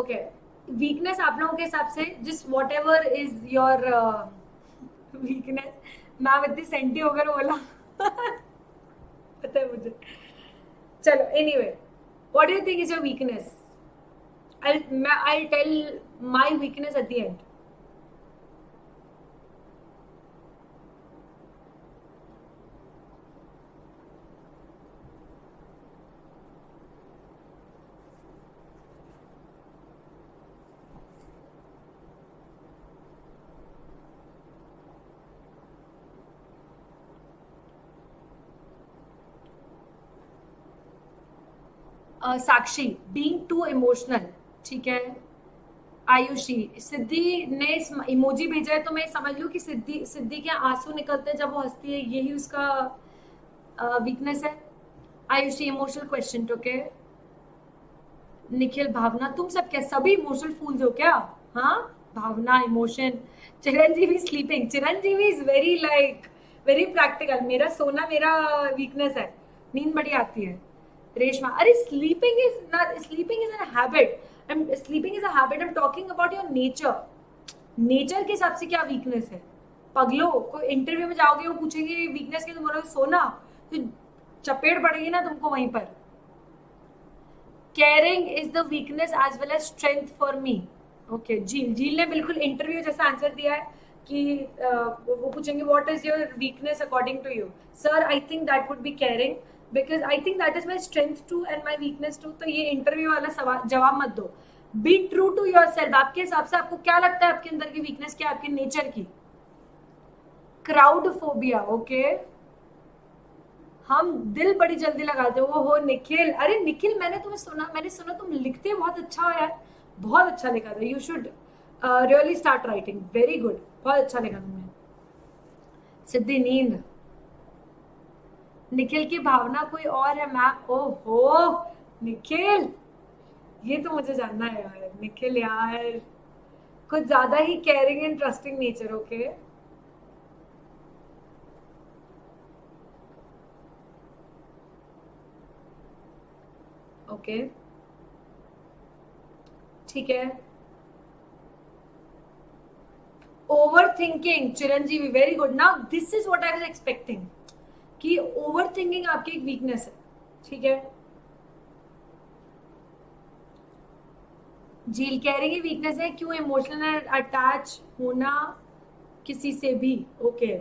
Okay, weakness आप लोगों के हिसाब से जिस whatever is your weakness, ma'am इतनी सेंटी वगैरह बोला पता है मुझे। चलो anyway, what do you think is your weakness? I'll tell my weakness at the end. Sakshi, being too emotional, ठीक है। आयुषी, सिद्धि ने इमोजी भेजा है तो मैं समझ लूं कि सिद्धि सिद्धि के आंसू निकलते हैं जब वो हंसती है, यही उसका वीकनेस है। Ayushi emotional question, okay. Nikhil, Bhavna, तुम सब क्या सभी इमोशनल फूल्स हो क्या? हाँ, भावना emotion. Chiranjeevi sleeping, Chiranjeevi is very like very practical. मेरा सोना मेरा वीकनेस है, नींद बड़ी आती है। रेशमा, अरे sleeping is not, sleeping is an habit, sleeping is a habit. I am talking about your nature. Nature के हिसाब से क्या वीकनेस है? पगलो, कोई इंटरव्यू में जाओगे वो पूछेंगे वीकनेस की, तुम बोलोगे सोना, तो चपेट पड़ेगी ना तुमको वहीं पर। Caring is the weakness as well as strength for me, okay. Jheel ने बिल्कुल इंटरव्यू जैसा आंसर दिया है कि वो पूछेंगे what is your weakness according to you, sir I think that would be caring because I think that is my strength too and my weakness too. तो ये इंटरव्यू वाला सवाल जवाब मत दो, be true to yourself. आपके हिसाब से आपको क्या लगता है आपके अंदर की वीकनेस क्या है, आपके नेचर की? Crowd phobia, okay. हम दिल बड़ी जल्दी लगाते हो निखिल। अरे निखिल, मैंने सुना तुम लिखते बहुत अच्छा हो यार, बहुत अच्छा लिखा था। You should really start writing, very good, बहुत अच्छा लिखा तुमने। सिद्धि, नींद। निखिल की भावना कोई और है मैम? ओहो निखिल, ये तो मुझे जानना है यार। निखिल यार, कुछ ज्यादा ही caring and trusting nature, okay. Okay, ठीक है। Over thinking, Chiranjeevi, very good. Now this is what I was expecting कि ओवर थिंकिंग आपकी एक वीकनेस है, ठीक है। झील कह रही है वीकनेस है क्यों? इमोशनल अटैच होना किसी से भी, ओके।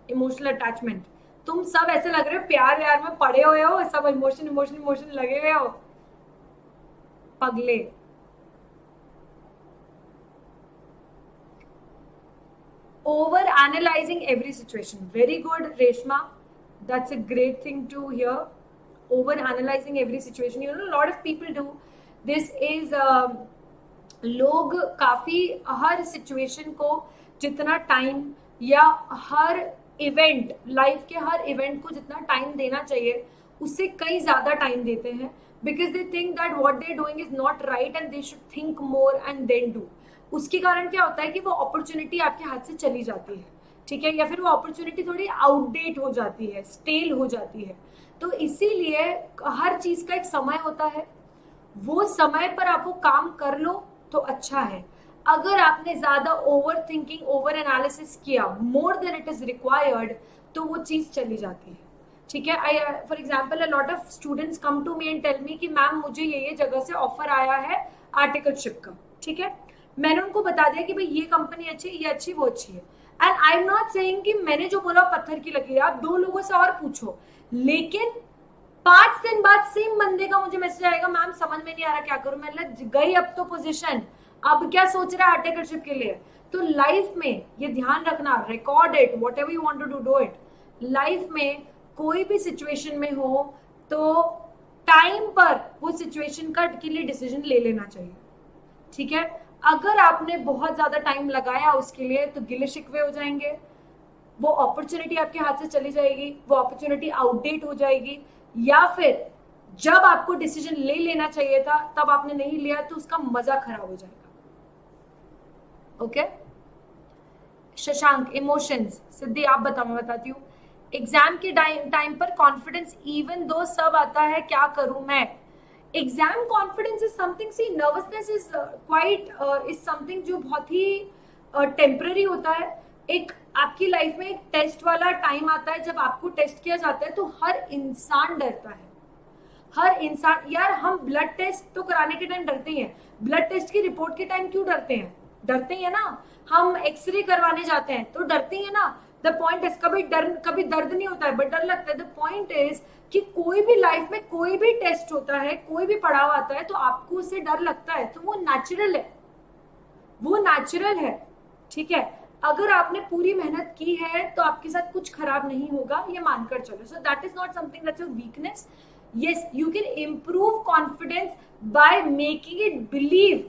इमोशनल अटैचमेंट, तुम सब ऐसे लग रहे हो प्यार व्यार में पड़े हुए हो, सब इमोशन इमोशन इमोशन लगे हुए हो, पगले। Over analyzing every situation, very good Reshma, that's a great thing to hear. Over analyzing every situation, you know, a lot of people do this is लोग काफी हर सिचुएशन को जितना टाइम, या हर event, life के हर इवेंट को जितना time देना चाहिए उससे कई ज्यादा टाइम देते हैं, because they think that what they doing is not right and they should think more and then do. उसके कारण क्या होता है कि वो अपॉर्चुनिटी आपके हाथ से चली जाती है, ठीक है, या फिर वो अपॉर्चुनिटी थोड़ी आउटडेट हो जाती है, स्टेल हो जाती है। तो इसीलिए हर चीज का एक समय होता है, वो समय पर आप वो काम कर लो तो अच्छा है। अगर आपने ज्यादा ओवर थिंकिंग, ओवर एनालिसिस किया, more than it is required, तो वो चीज चली जाती है, ठीक है। I for example, a lot of students come to me and tell me कि मैम मुझे ये जगह से ऑफर आया है आर्टिकलशिप का, ठीक है। मैंने उनको बता दिया कि भाई ये कंपनी अच्छी, ये अच्छी, वो अच्छी है। And I am not saying कि मैंने जो बोला पत्थर की लकीर, आप 2 लोगों से और पूछो, लेकिन 5 दिन बाद सेम बंदे का मुझे मैसेज आएगा, मैम समझ में नहीं आ रहा क्या करूं। मैं गई अब तो पोजीशन, अब क्या सोच रहा है आर्टिकलशिप के लिए। तो लाइफ में ये ध्यान रखना, record it, whatever you want to do it. Life में कोई भी सिचुएशन में हो तो टाइम पर वो सिचुएशन का के लिए डिसीजन ले लेना चाहिए, ठीक है। अगर आपने बहुत ज्यादा टाइम लगाया उसके लिए तो गिले शिकवे हो जाएंगे, वो अपॉर्चुनिटी आपके हाथ से चली जाएगी, वो अपॉर्चुनिटी आउटडेट हो जाएगी, या फिर जब आपको डिसीजन ले लेना चाहिए था तब आपने नहीं लिया तो उसका मजा खराब हो जाएगा, ओके। शशांक, इमोशंस। सिद्धि आप बताओ, मैं बताती हूँ। एग्जाम के टाइम पर कॉन्फिडेंस, इवन दो सब आता है, क्या करूं मैं? Exam confidence is something, see nervousness is quite is something जो बहुत ही टेम्पररी होता है. एक आपकी लाइफ में एक टेस्ट वाला टाइम आता है जब आपको टेस्ट किया जाता है, तो हर इंसान डरता है. हर इंसान यार, हम ब्लड टेस्ट तो कराने के टाइम डरते ही हैं. ब्लड टेस्ट की रिपोर्ट के टाइम क्यों डरते हैं? डरते ही है ना. हम एक्सरे करवाने जाते हैं तो डरते ही है ना. द पॉइंट इज, कभी दर्द नहीं होता है बट डर लगता है. द पॉइंट इज कि कोई भी लाइफ में कोई भी टेस्ट होता है, कोई भी पड़ाव आता है, तो आपको उससे डर लगता है. तो वो नेचुरल है, वो नेचुरल है. ठीक है, अगर आपने पूरी मेहनत की है तो आपके साथ कुछ खराब नहीं होगा, ये मानकर चलो. So that is not something that's a weakness. yes, you can improve confidence by making it believe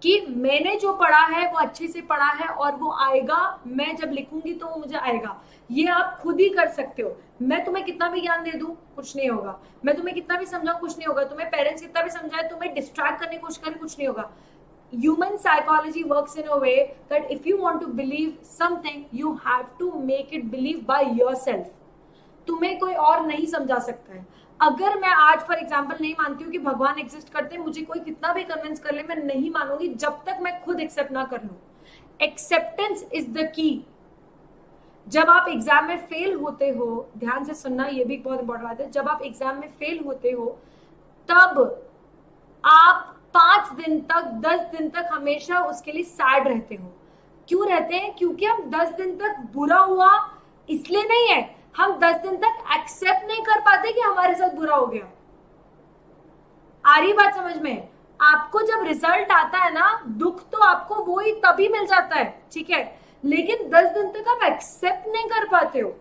कि मैंने जो पढ़ा है वो अच्छे से पढ़ा है और वो आएगा. मैं जब लिखूंगी तो वो मुझे आएगा. ये आप खुद ही कर सकते हो. मैं तुम्हें कितना भी ज्ञान दे दूं, कुछ नहीं होगा. मैं तुम्हें कितना भी समझाऊं, कुछ नहीं होगा. तुम्हें पेरेंट्स कितना भी समझाए, तुम्हें डिस्ट्रैक्ट करने की कोशिश करें, कुछ नहीं होगा. Human psychology works in a way that if you want to believe something, you have to make it believe by yourself. तुम्हें कोई और नहीं समझा सकता है. अगर मैं आज फॉर एग्जाम्पल नहीं मानती हूँ कि भगवान एग्जिस्ट करते हैं, मुझे कोई कितना भी कन्विंस कर ले, मैं नहीं मानूंगी जब तक मैं खुद एक्सेप्ट ना कर लूं. Acceptance is the key. जब आप एग्जाम में फेल होते हो, ध्यान से सुनना, ये भी बहुत इंपॉर्टेंट बात है. जब आप एग्जाम में फेल होते हो तब आप 5 दिन तक, 10 दिन तक हमेशा उसके लिए सैड रहते हो. क्यों रहते हैं? क्योंकि हम 10 दिन तक बुरा हुआ इसलिए नहीं है, हम 10 दिन तक एक्सेप्ट नहीं कर पाते कि हमारे साथ बुरा हो गया. आ रही बात समझ में? आपको जब रिजल्ट आता है ना, दुख तो आपको वो ही तभी मिल जाता है, ठीक है, लेकिन 10 दिन तक आप एक्सेप्ट नहीं कर पाते हो.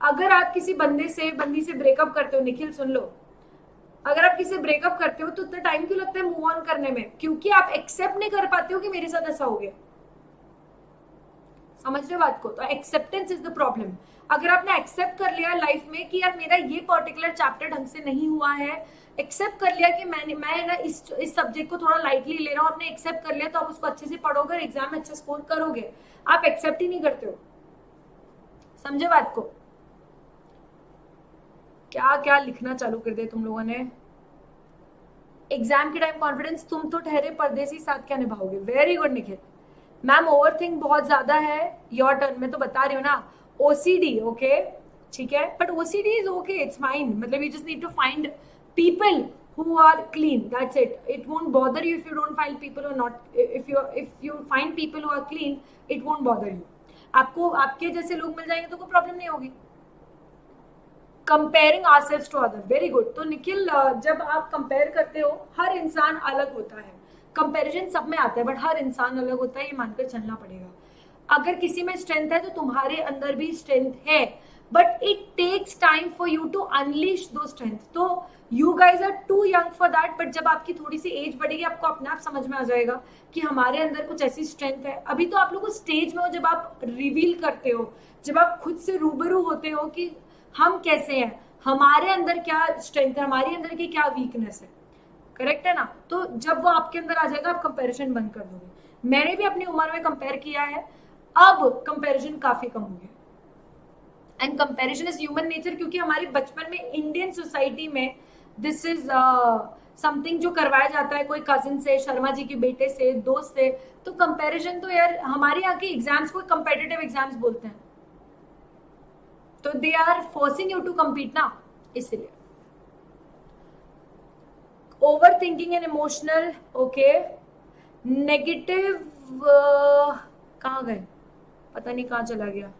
अगर आप किसी बंदी से ब्रेकअप करते हो, निखिल सुन लो, अगर आप किसी से ब्रेकअप करते हो तो उतना टाइम क्यों लगता है मूव ऑन करने में? क्योंकि आप एक्सेप्ट नहीं कर पाते हो कि मेरे साथ ऐसा हो गया. समझ रहे बात को? तो एक्सेप्टेंस इज द प्रॉब्लम. अगर आपने एक्सेप्ट कर लिया लाइफ में कि यार मेरा ये पर्टिकुलर चैप्टर ढंग से नहीं हुआ है, एक्सेप्ट कर लिया कि मैं ना इस सब्जेक्ट को थोड़ा लाइटली ले रहा हूँ, आपने एक्सेप्ट कर लिया, तो आप उसको अच्छे से पढ़ोगे और एग्जाम में अच्छा स्कोर करोगे. आप एक्सेप्ट ही नहीं करते हो. समझे बात को? क्या क्या लिखना चालू कर दिया तुम लोगों ने. एग्जाम के टाइम कॉन्फिडेंस, तुम तो ठहरे परदेसी, साथ क्या निभाओगे. Very good Nikhil. Ma'am overthink बहुत ज्यादा है. Your turn. मैं तो बता रही हूँ ना, ओसीडी. ओके, ठीक है, but OCD is okay, it's fine. मतलब you just need to find people who are clean, that's it. It won't bother you if you don't find people who are not, if you find people who are clean, it won't bother you. आपको आपके जैसे लोग मिल जाएंगे तो कोई problem नहीं होगी. Comparing ourselves to other, very good. तो निखिल, जब आप कंपेयर करते हो, हर इंसान अलग होता है. कंपैरिजन सब में आता है बट हर इंसान अलग होता है, ये मानकर चलना पड़ेगा. अगर किसी में स्ट्रेंथ है तो तुम्हारे अंदर भी स्ट्रेंथ है, but it takes time for you to unleash those strength. तो you guys are too young for that, but जब आपकी थोड़ी सी एज बढ़ेगी आपको अपने आप समझ में आ जाएगा कि हमारे अंदर कुछ ऐसी स्ट्रेंथ है. अभी तो आप लोग उस स्टेज में हो जब आप रिवील करते हो, जब आप खुद से रूबरू होते हो कि हम कैसे हैं, हमारे अंदर क्या स्ट्रेंथ है, हमारे अंदर की क्या वीकनेस है. करेक्ट है ना? तो जब वो आपके अंदर आ जाएगा आप कंपैरिजन बंद कर दोगे. मैंने भी अपनी उम्र में कंपेयर किया है, अब कंपैरिजन काफी कम हो गया. And comparison is human nature, क्योंकि हमारे बचपन में इंडियन सोसाइटी में दिस इज समथिंग जो करवाया जाता है, कोई कजिन से, शर्मा जी के बेटे से, दोस्त से. तो कंपैरिजन तो यार हमारे यहाँ के एग्जाम्स को कंपेटिटिव एग्जाम्स बोलते हैं, तो they are forcing you to compete ना, इसलिए. Over thinking and emotional, okay. Negative कहाँ गए, पता नहीं कहाँ चला गया.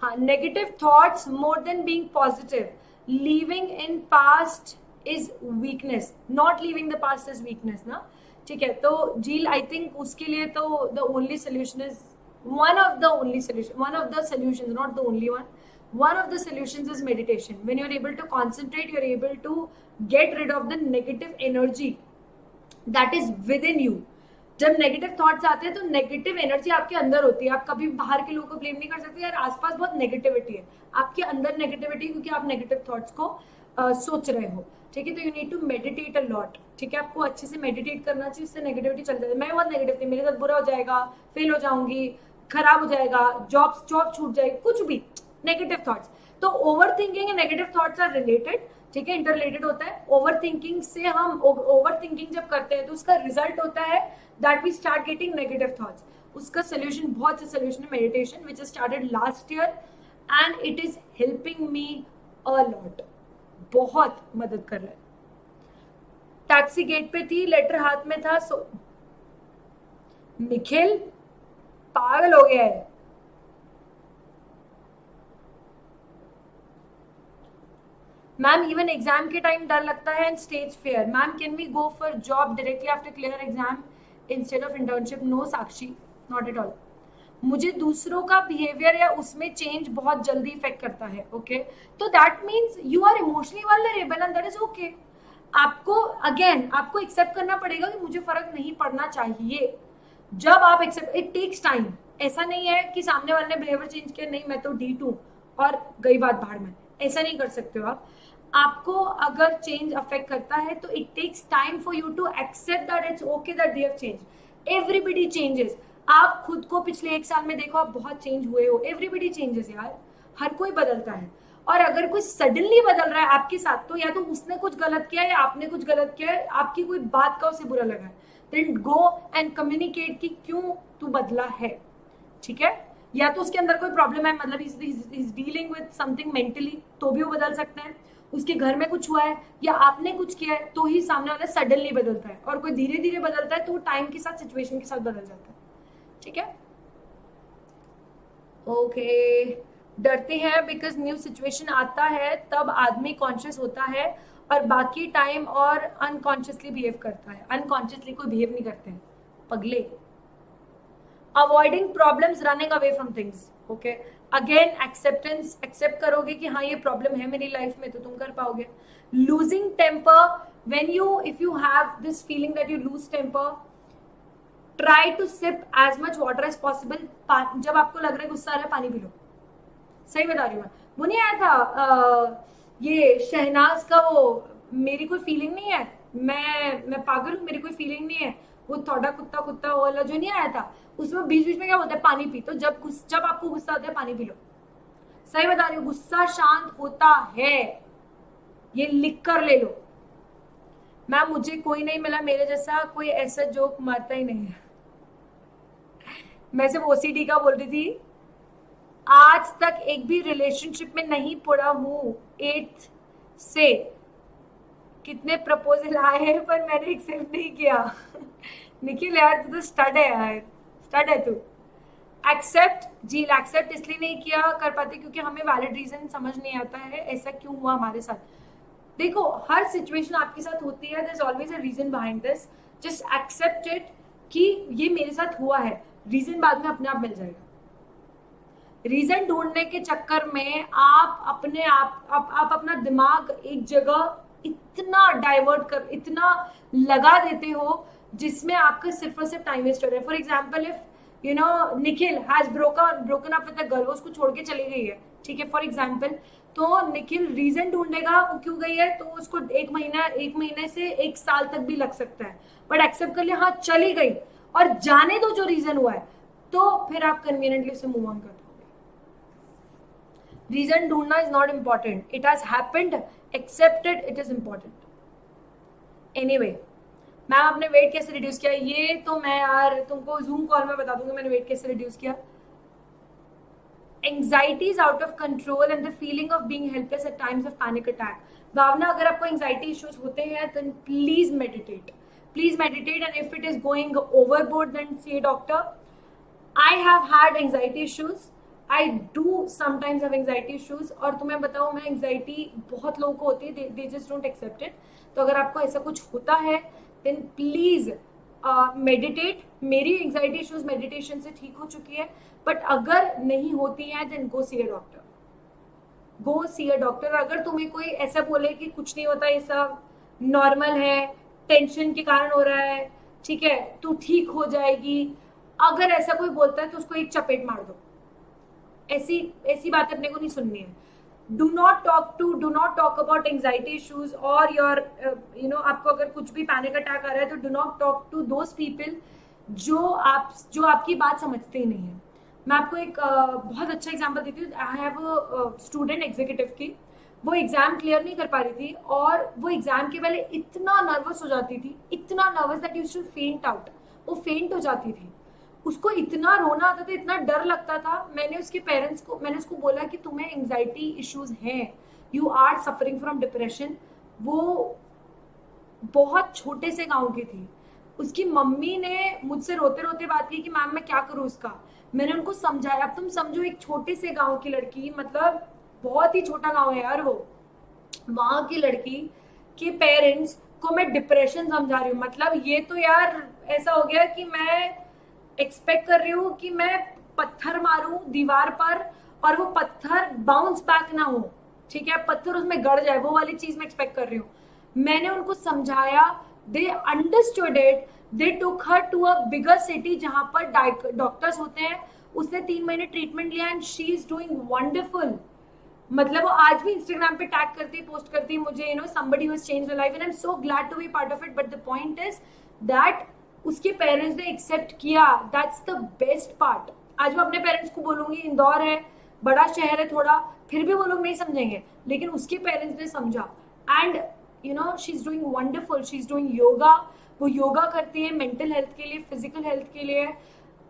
हाँ, negative thoughts more than being positive. Leaving in past is weakness, not leaving the past is weakness ना. ठीक है, तो जील आई थिंक उसके लिए तो the only solution is one of the solutions, not the only one. One of the solutions is meditation. When you're able to concentrate, you're able to get rid of the negative energy that is within you. जब negative thoughts आते हैं तो negative energy आपके अंदर होती है. आप कभी बाहर के लोगों को ब्लेम नहीं कर सकते, यार आसपास बहुत नेगेटिविटी है, आपके अंदर नेगेटिविटी, क्योंकि आप नेगेटिव थॉट्स को सोच रहे हो. ठीक है, तो you need to meditate a lot. ठीक है, आपको अच्छे से मेडिटेट करना चाहिए, उससे नेगेटिविटी चल जाती है. मैं बहुत नेगेटिव थी, मेरे साथ बुरा हो जाएगा, फेल हो जाऊंगी, खराब हो जाएगा, जॉब छूट जाएगी, कुछ भी नेगेटिव थॉट्स. तो over thinking and negative thoughts are related, ठीक है, इंटररिलेटेड होता है। ओवर थिंकिंग से हम ओवर थिंकिंग जब करते हैं तो उसका रिजल्ट होता है that we start getting negative thoughts. उसका सोल्यूशन, बहुत से सोल्यूशन है, meditation which started last year and it is helping me a lot, बहुत मदद कर रहा है। टैक्सी गेट पे थी, लेटर हाथ में था, निखिल पागल हो गया है। मैम इवन एग्जाम के टाइम डर लगता है and stage fear. Ma'am can we go for job directly after clear exam instead of internship? No Sakshi, not at all. मुझे दूसरों का बिहेवियर या उसमें चेंज बहुत जल्दी इफेक्ट करता है, ओके, तो that means you are emotionally vulnerable and that is okay. आपको अगेन आपको एक्सेप्ट करना पड़ेगा कि मुझे फर्क नहीं पड़ना चाहिए। जब आप एक्सेप्ट, इट टेक्स टाइम। ऐसा नहीं है कि सामने वाले ने बिहेवियर चेंज किया, नहीं मैं तो ढीठ हूं और गई बात बाहर में, ऐसा नहीं कर सकते हो आप। आपको अगर चेंज अफेक्ट करता है तो it takes time for you to accept that it's okay that they have change. Everybody changes. आप खुद को पिछले 1 साल में देखो, आप बहुत चेंज हुए हो। एवरीबडी चेंजेस यार, हर कोई बदलता है। और अगर कोई सडनली बदल रहा है आपके साथ, तो या तो उसने कुछ गलत किया है या आपने कुछ गलत किया है, आपकी कोई बात का उसे बुरा लगा है, देन गो एंड कम्युनिकेट कि क्यों तू बदला है, ठीक है। या तो उसके अंदर कोई प्रॉब्लम है, मतलब is dealing with something mentally, तो भी वो बदल सकते हैं। उसके घर में कुछ हुआ है या आपने कुछ किया है, तो ही सामने वाला सडनली बदलता है। और कोई धीरे धीरे बदलता है तो वो टाइम के साथ, सिचुएशन के साथ बदल जाता है, ठीक है। ओके, डरते हैं बिकॉज न्यू सिचुएशन आता है तब आदमी कॉन्शियस होता है और बाकी टाइम और अनकॉन्शियसली बिहेव करता है। अनकॉन्शियसली कोई बिहेव नहीं करते हैं, पगले। Avoiding problems, running away from things, okay. Again acceptance, accept करोगे कि हाँ ये प्रॉब्लम है मेरी लाइफ में, तो तुम कर पाओगे। Losing temper, when you if you have this feeling that you lose temper, try to sip as much water as possible. जब आपको लग रहा है गुस्सा आ रहा है, पानी पी लो। सही बता रही हूँ मैं। वो नहीं आया था ये शहनाज का, वो मेरी कोई फीलिंग नहीं है, मैं पागल हूँ, मेरी कोई फीलिंग नहीं है, वो थोड़ा कुत्ता कुत्ता वाला जो नहीं आया था, उसमें बीच बीच में क्या बोलता है, पानी पी। तो जब आपको गुस्सा आता है, पानी पी लो। सही बता रही हूँ, गुस्सा शांत होता है, ये लिख कर ले लो। मैम मुझे कोई नहीं मिला मेरे जैसा, कोई ऐसा जोक मारता ही नहीं है। मैं सिर्फ ओसीडी का बोल रही थी। आज तक एक भी रिलेशनशिप में नहीं पड़ा हूँ। 8th से कितने प्रपोजल आए हैं पर मैंने एक्सेप्ट नहीं किया। निखिल यार तू तो स्टड है यार, स्टड है तू। एक्सेप्ट जी, एक्सेप्ट इसलिए नहीं किया कर पाते क्योंकि हमें वैलिड रीजन समझ नहीं आता है ऐसा क्यों हुआ हमारे साथ। देखो हर सिचुएशन आपके साथ होती है, there is always a reason behind this, just accept it कि ये मेरे साथ हुआ है, रीजन बाद में अपने आप मिल जाएगा। रीजन ढूंढने के चक्कर में आप अपने आप अपना दिमाग एक जगह इतना डाइवर्ट कर, इतना लगा देते हो जिसमें आपका सिर्फ और सिर्फ टाइम वेस्ट हो रहा है। For example if you know Nikhil has broken up with a girl, उसको छोड़ के चली गई है, ठीक है फॉर एग्जाम्पल, तो निखिल रीजन ढूंढेगा वो क्यों गई है, तो उसको एक महीने से 1 साल तक भी लग सकता है, बट एक्सेप्ट कर लिया हाँ चली गई और जाने दो जो रीजन हुआ है, तो फिर आप कन्वीनियंटली उसे मूव ऑन कर दोगे। रीजन ढूंढना is not important, it has happened, accepted, it is important. Anyway ma'am आपने वेट कैसे रिड्यूस किया, ये तो मैं यार तुमको जूम कॉल में बता दूंगी मैंने वेट कैसे रिड्यूस किया। Anxiety is out of control and the feeling of being helpless at times of panic attack. Bhavna अगर आपको एंग्जाइटी इश्यूज होते हैं तो please meditate, please meditate, and if it is going overboard then see doctor. I have had anxiety issues. I do sometimes have anxiety issues. और तुम्हें बताऊँ मैं anxiety बहुत लोगों को होती है, they just don't accept it. तो अगर आपको ऐसा कुछ होता है then please meditate. मेरी anxiety issues meditation से ठीक हो चुकी है, but अगर नहीं होती है then go see a doctor. Go see a doctor. अगर तुम्हें कोई ऐसा बोले कि कुछ नहीं होता, ये सब नॉर्मल है, टेंशन के कारण हो रहा है, ठीक है तू ठीक हो जाएगी, अगर ऐसा कोई बोलता है तो उसको एक चपेट मार दो। ऐसी बात अपने को नहीं सुननी है। Do not talk about anxiety issues और योर आपको अगर कुछ भी पैनिक अटैक आ रहा है तो do not talk to those people जो आपकी बात समझते ही नहीं है। मैं आपको एक बहुत अच्छा एग्जांपल देती हूँ. आई हैव स्टूडेंट एग्जीक्यूटिव की. वो एग्जाम क्लियर नहीं कर पा रही थी और वो एग्जाम के पहले इतना नर्वस हो जाती थी, इतना नर्वस दैट यूज्ड टू फेंट आउट. वो फेंट हो जाती थी. उसको इतना रोना आता था, इतना डर लगता था. मैंने उसको बोला कि तुम्हें एंजाइटी इश्यूज हैं, you are suffering from depression. वो बहुत छोटे से गांव की थी. उसकी मम्मी ने मुझसे रोते रोते बात की कि मैम मैं क्या करूँ उसका. मैंने उनको समझाया. अब तुम समझो, एक छोटे से गांव की लड़की, मतलब बहुत ही छोटा गांव है यार वो, वहां की लड़की के पेरेंट्स को मैं डिप्रेशन समझा रही हूँ. मतलब ये तो यार ऐसा हो गया कि मैं एक्सपेक्ट कर रही हूँ कि मैं पत्थर मारूं दीवार पर और वो पत्थर बाउंस बैक ना हो. ठीक है, पत्थर उसमें गड़ जाए, वो वाली चीज मैं एक्सपेक्ट कर रही हूँ. मैंने उनको समझाया. They understood it. They took her to a bigger city जहां पर डॉक्टर्स होते हैं. उसने 3 महीने ट्रीटमेंट लिया and she is doing wonderful. मतलब वो आज भी इंस्टाग्राम पे टैग करती है, पोस्ट करती है मुझे, somebody who has changed her life and I'm so glad to be part of it. But the point is that उसके पेरेंट्स ने एक्सेप्ट किया. That's the best part. आज मैं अपने पेरेंट्स को बोलूंगी इंदौर है, बड़ा शहर है थोड़ा, फिर भी वो लोग नहीं समझेंगे, लेकिन उसके पेरेंट्स ने समझा. And she is doing wonderful. She is doing yoga. वो योगा करती है मेंटल हेल्थ के लिए, फिजिकल हेल्थ के लिए.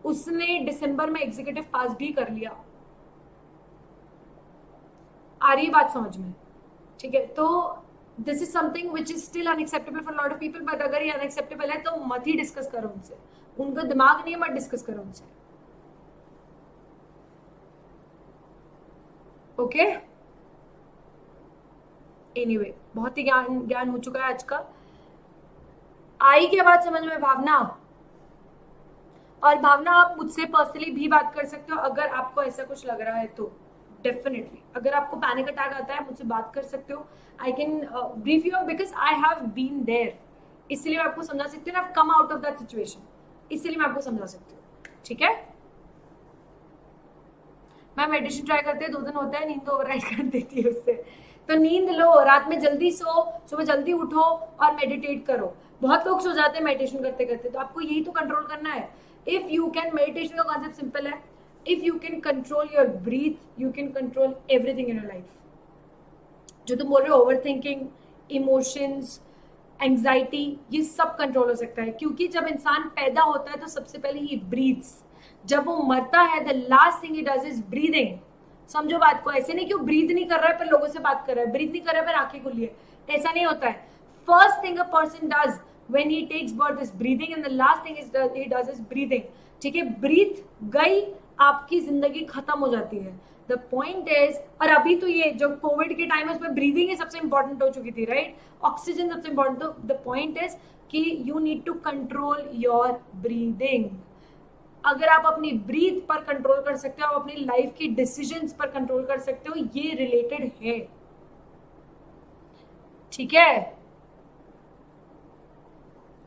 उसने दिसंबर में एग्जीक्यूटिव पास भी कर लिया. आ रही बात समझ में? ठीक है, तो this is something which is still unacceptable for lot of people. But अगर ये अनएक्सेप्टेबल है तो मत ही डिस्कस करो उनसे. उनका दिमाग नहीं है, मत डिस्कस करो उनसे. ओके, एनीवे, बहुत ही ज्ञान ज्ञान हो चुका है आज का. आई क्या बात समझ में भावना? और भावना, आप मुझसे पर्सनली भी बात कर सकते हो अगर आपको ऐसा कुछ लग रहा है तो. डेफिनेटली अगर आपको पैनिक अटैक आता है मुझसे बात कर सकते हो. I can brief you because I have been there. इसलिए मैं आपको समझा सकती हूँ. I have come out of that situation, इसलिए मैं आपको समझा सकती हूँ. ठीक है, मैं मेडिटेशन ट्राई करते हैं, 2 दिन होता है, नींद तो ओवरराइड कर देती है उससे. तो नींद लो, रात में जल्दी सो, सुबह जल्दी उठो और मेडिटेट करो. बहुत लोग सो जाते हैं मेडिटेशन करते करते, तो आपको यही तो कंट्रोल करना है. इफ यू कैन, मेडिटेशन का कॉन्सेप्ट सिंपल है. If you can control your breathe, you can control everything in your life. जो तुम बोल रहे हो ओवर थिंकिंग, इमोशंस, एंग्जाइटी, ये सब कंट्रोल हो सकता है. क्योंकि जब इंसान पैदा होता है तो सबसे पहले ही ब्रीथ्स. जब वो मरता है the last thing he does is breathing. समझो बात को. ऐसे नहीं कि वो ब्रीथ नहीं कर रहा है पर लोगों से बात कर रहा है, ब्रीथ नहीं कर रहा है पर आंखें खुली है. ऐसा नहीं होता है. First thing a person does when he takes birth is breathing and the last thing he does is breathing. ठीक है, ब्रीथ गई, आपकी जिंदगी खत्म हो जाती है. द पॉइंट इज, और अभी तो ये जो कोविड के टाइम है उसमें ब्रीदिंग ही सबसे इंपॉर्टेंट हो चुकी थी, राइट? ऑक्सीजन सबसे इंपॉर्टेंट. तो द पॉइंट इज कि you need to control your breathing. अगर आप अपनी ब्रीथ पर कंट्रोल कर सकते हो, आप अपनी लाइफ की डिसीजंस पर कंट्रोल कर सकते हो. ये रिलेटेड है. ठीक है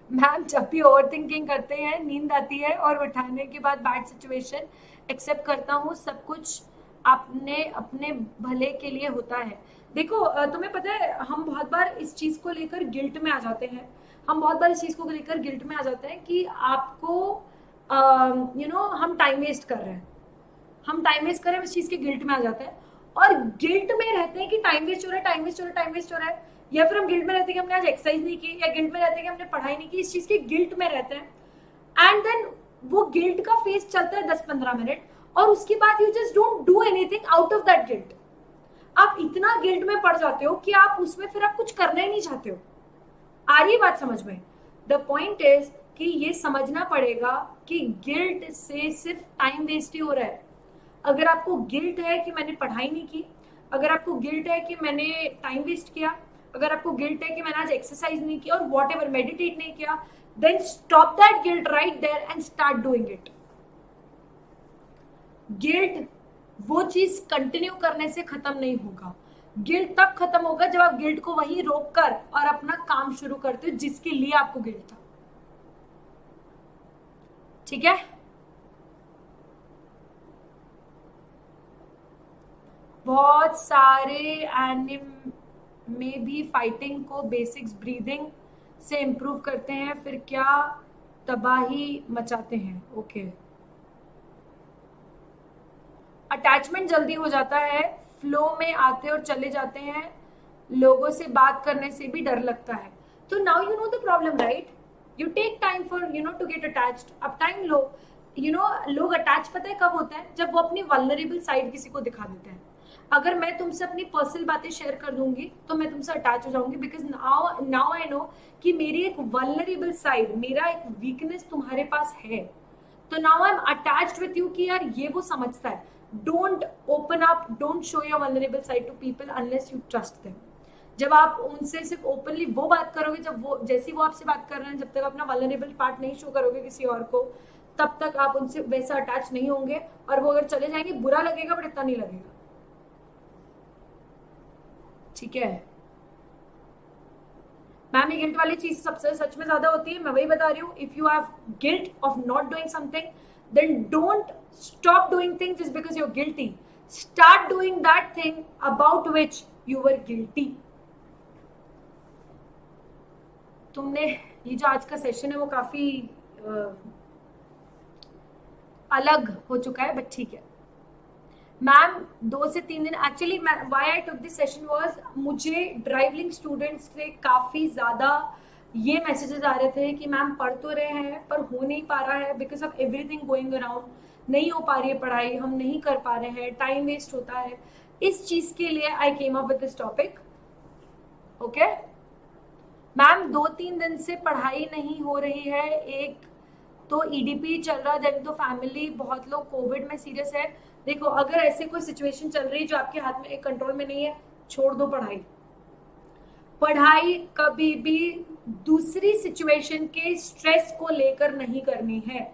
मैम, जब भी ओवर थिंकिंग करते हैं नींद आती है और उठाने के बाद बैड सिचुएशन एक्सेप्ट करता हूँ. सब कुछ आपने अपने भले के लिए होता है. देखो तुम्हें पता है, हम बहुत बार इस चीज को लेकर गिल्ट में आ जाते हैं. हम बहुत बार इस चीज को लेकर गिल्ट में आ जाते हैं कि आपको हम टाइम वेस्ट कर रहे हैं. हम टाइम वेस्ट कर रहे हैं, इस चीज के गिल्ट में आ जाते हैं. और गिल्ट में रहते हैं कि टाइम वेस्ट हो रहा है, टाइम वेस्ट हो रहा है, टाइम वेस्ट हो रहा है. या फिर हम गिल्ट में रहते हैं कि हमने आज एक्सरसाइज नहीं की, या गिल्ट में रहते हैं कि हमने पढ़ाई नहीं की. इस चीज के गिल्ट में रहते हैं. एंड देन वो गिल्ट का फेज चलता है 10-15 मिनट और उसके बाद you just don't do anything out of that guilt. आप इतना गिल्ट में पड़ जाते हो कि आप उसमें फिर आप कुछ करना ही नहीं चाहते हो. आ रही बात समझ में? द पॉइंट इज कि ये समझना पड़ेगा कि गिल्ट से सिर्फ टाइम वेस्ट ही हो रहा है. अगर आपको गिल्ट है कि मैंने पढ़ाई नहीं की, अगर आपको गिल्ट है कि मैंने टाइम वेस्ट किया, अगर आपको गिल्ट है कि मैंने आज एक्सरसाइज नहीं किया और वॉट एवर मेडिटेट नहीं किया, then stop that guilt right there and start doing it. Guilt वो चीज कंटिन्यू करने से खत्म नहीं होगा. गिल्ट तब खत्म होगा जब आप गिल्ट को वहीं रोक कर और अपना काम शुरू करते हो जिसके लिए आपको गिल्ट था. ठीक है, बहुत सारे एनिम में भी फाइटिंग को बेसिक्स ब्रीदिंग से इम्प्रूव करते हैं, फिर क्या तबाही मचाते हैं. ओके अटैचमेंट जल्दी हो जाता है, फ्लो में आते और चले जाते हैं, लोगों से बात करने से भी डर लगता है। तो now you know the problem, right? You take time for to get attached. अब टाइम लो, लोग अटैच पता है कब होता है? जब वो अपनी वल्नरेबल साइड किसी को दिखा देते हैं। अगर मैं तुमसे अपनी पर्सनल बातें शेयर कर दूंगी तो मैं तुमसे अटैच हो जाऊंगी, बिकॉज नाउ आई नो कि मेरी एक वल्नरेबल साइड, मेरा एक वीकनेस तुम्हारे पास है। तो now I am attached with you कि यार ये वो समझता है। Don't open up, don't show your vulnerable side to people unless you trust them. जब आप उनसे सिर्फ ओपनली वो बात करोगे, जब वो जैसी वो आपसे बात कर रहे हैं, जब तक अपना वल्नरेबल पार्ट नहीं शो करोगे किसी और को, तब तक आप उनसे वैसा अटैच नहीं होंगे। और वो अगर चले जाएंगे बुरा लगेगा, बट इतना नहीं लगेगा। ठीक है मैम, ये गिल्ट वाली चीज सबसे सच में ज्यादा होती है, मैं वही बता रही हूँ। If you have guilt of not doing something, then don't stop doing things just because you are guilty. Start doing that thing about which you were guilty. तुमने ये जो आज का सेशन है वो काफी अलग हो चुका है, बट ठीक है मैम। 2 से 3 दिन actually why I took this session was, मुझे ड्राइविंग स्टूडेंट्स से काफी ज्यादा ये मैसेजेस आ रहे थे कि मैम पढ़ तो रहे हैं पर हो नहीं पा रहा है, because of everything going around, नहीं हो पा रही है पढ़ाई, हम नहीं कर पा रहे हैं, टाइम वेस्ट होता है। इस चीज के लिए I came up with this topic. Okay ma'am, 2-3 दिन से पढ़ाई नहीं हो रही है, एक तो ईडीपी चल रहा, देन तो फैमिली, बहुत लोग कोविड में सीरियस है। देखो अगर ऐसे कोई सिचुएशन चल रही है जो आपके हाथ में एक कंट्रोल में नहीं है, छोड़ दो पढ़ाई। पढ़ाई कभी भी दूसरी सिचुएशन के स्ट्रेस को लेकर नहीं करनी है,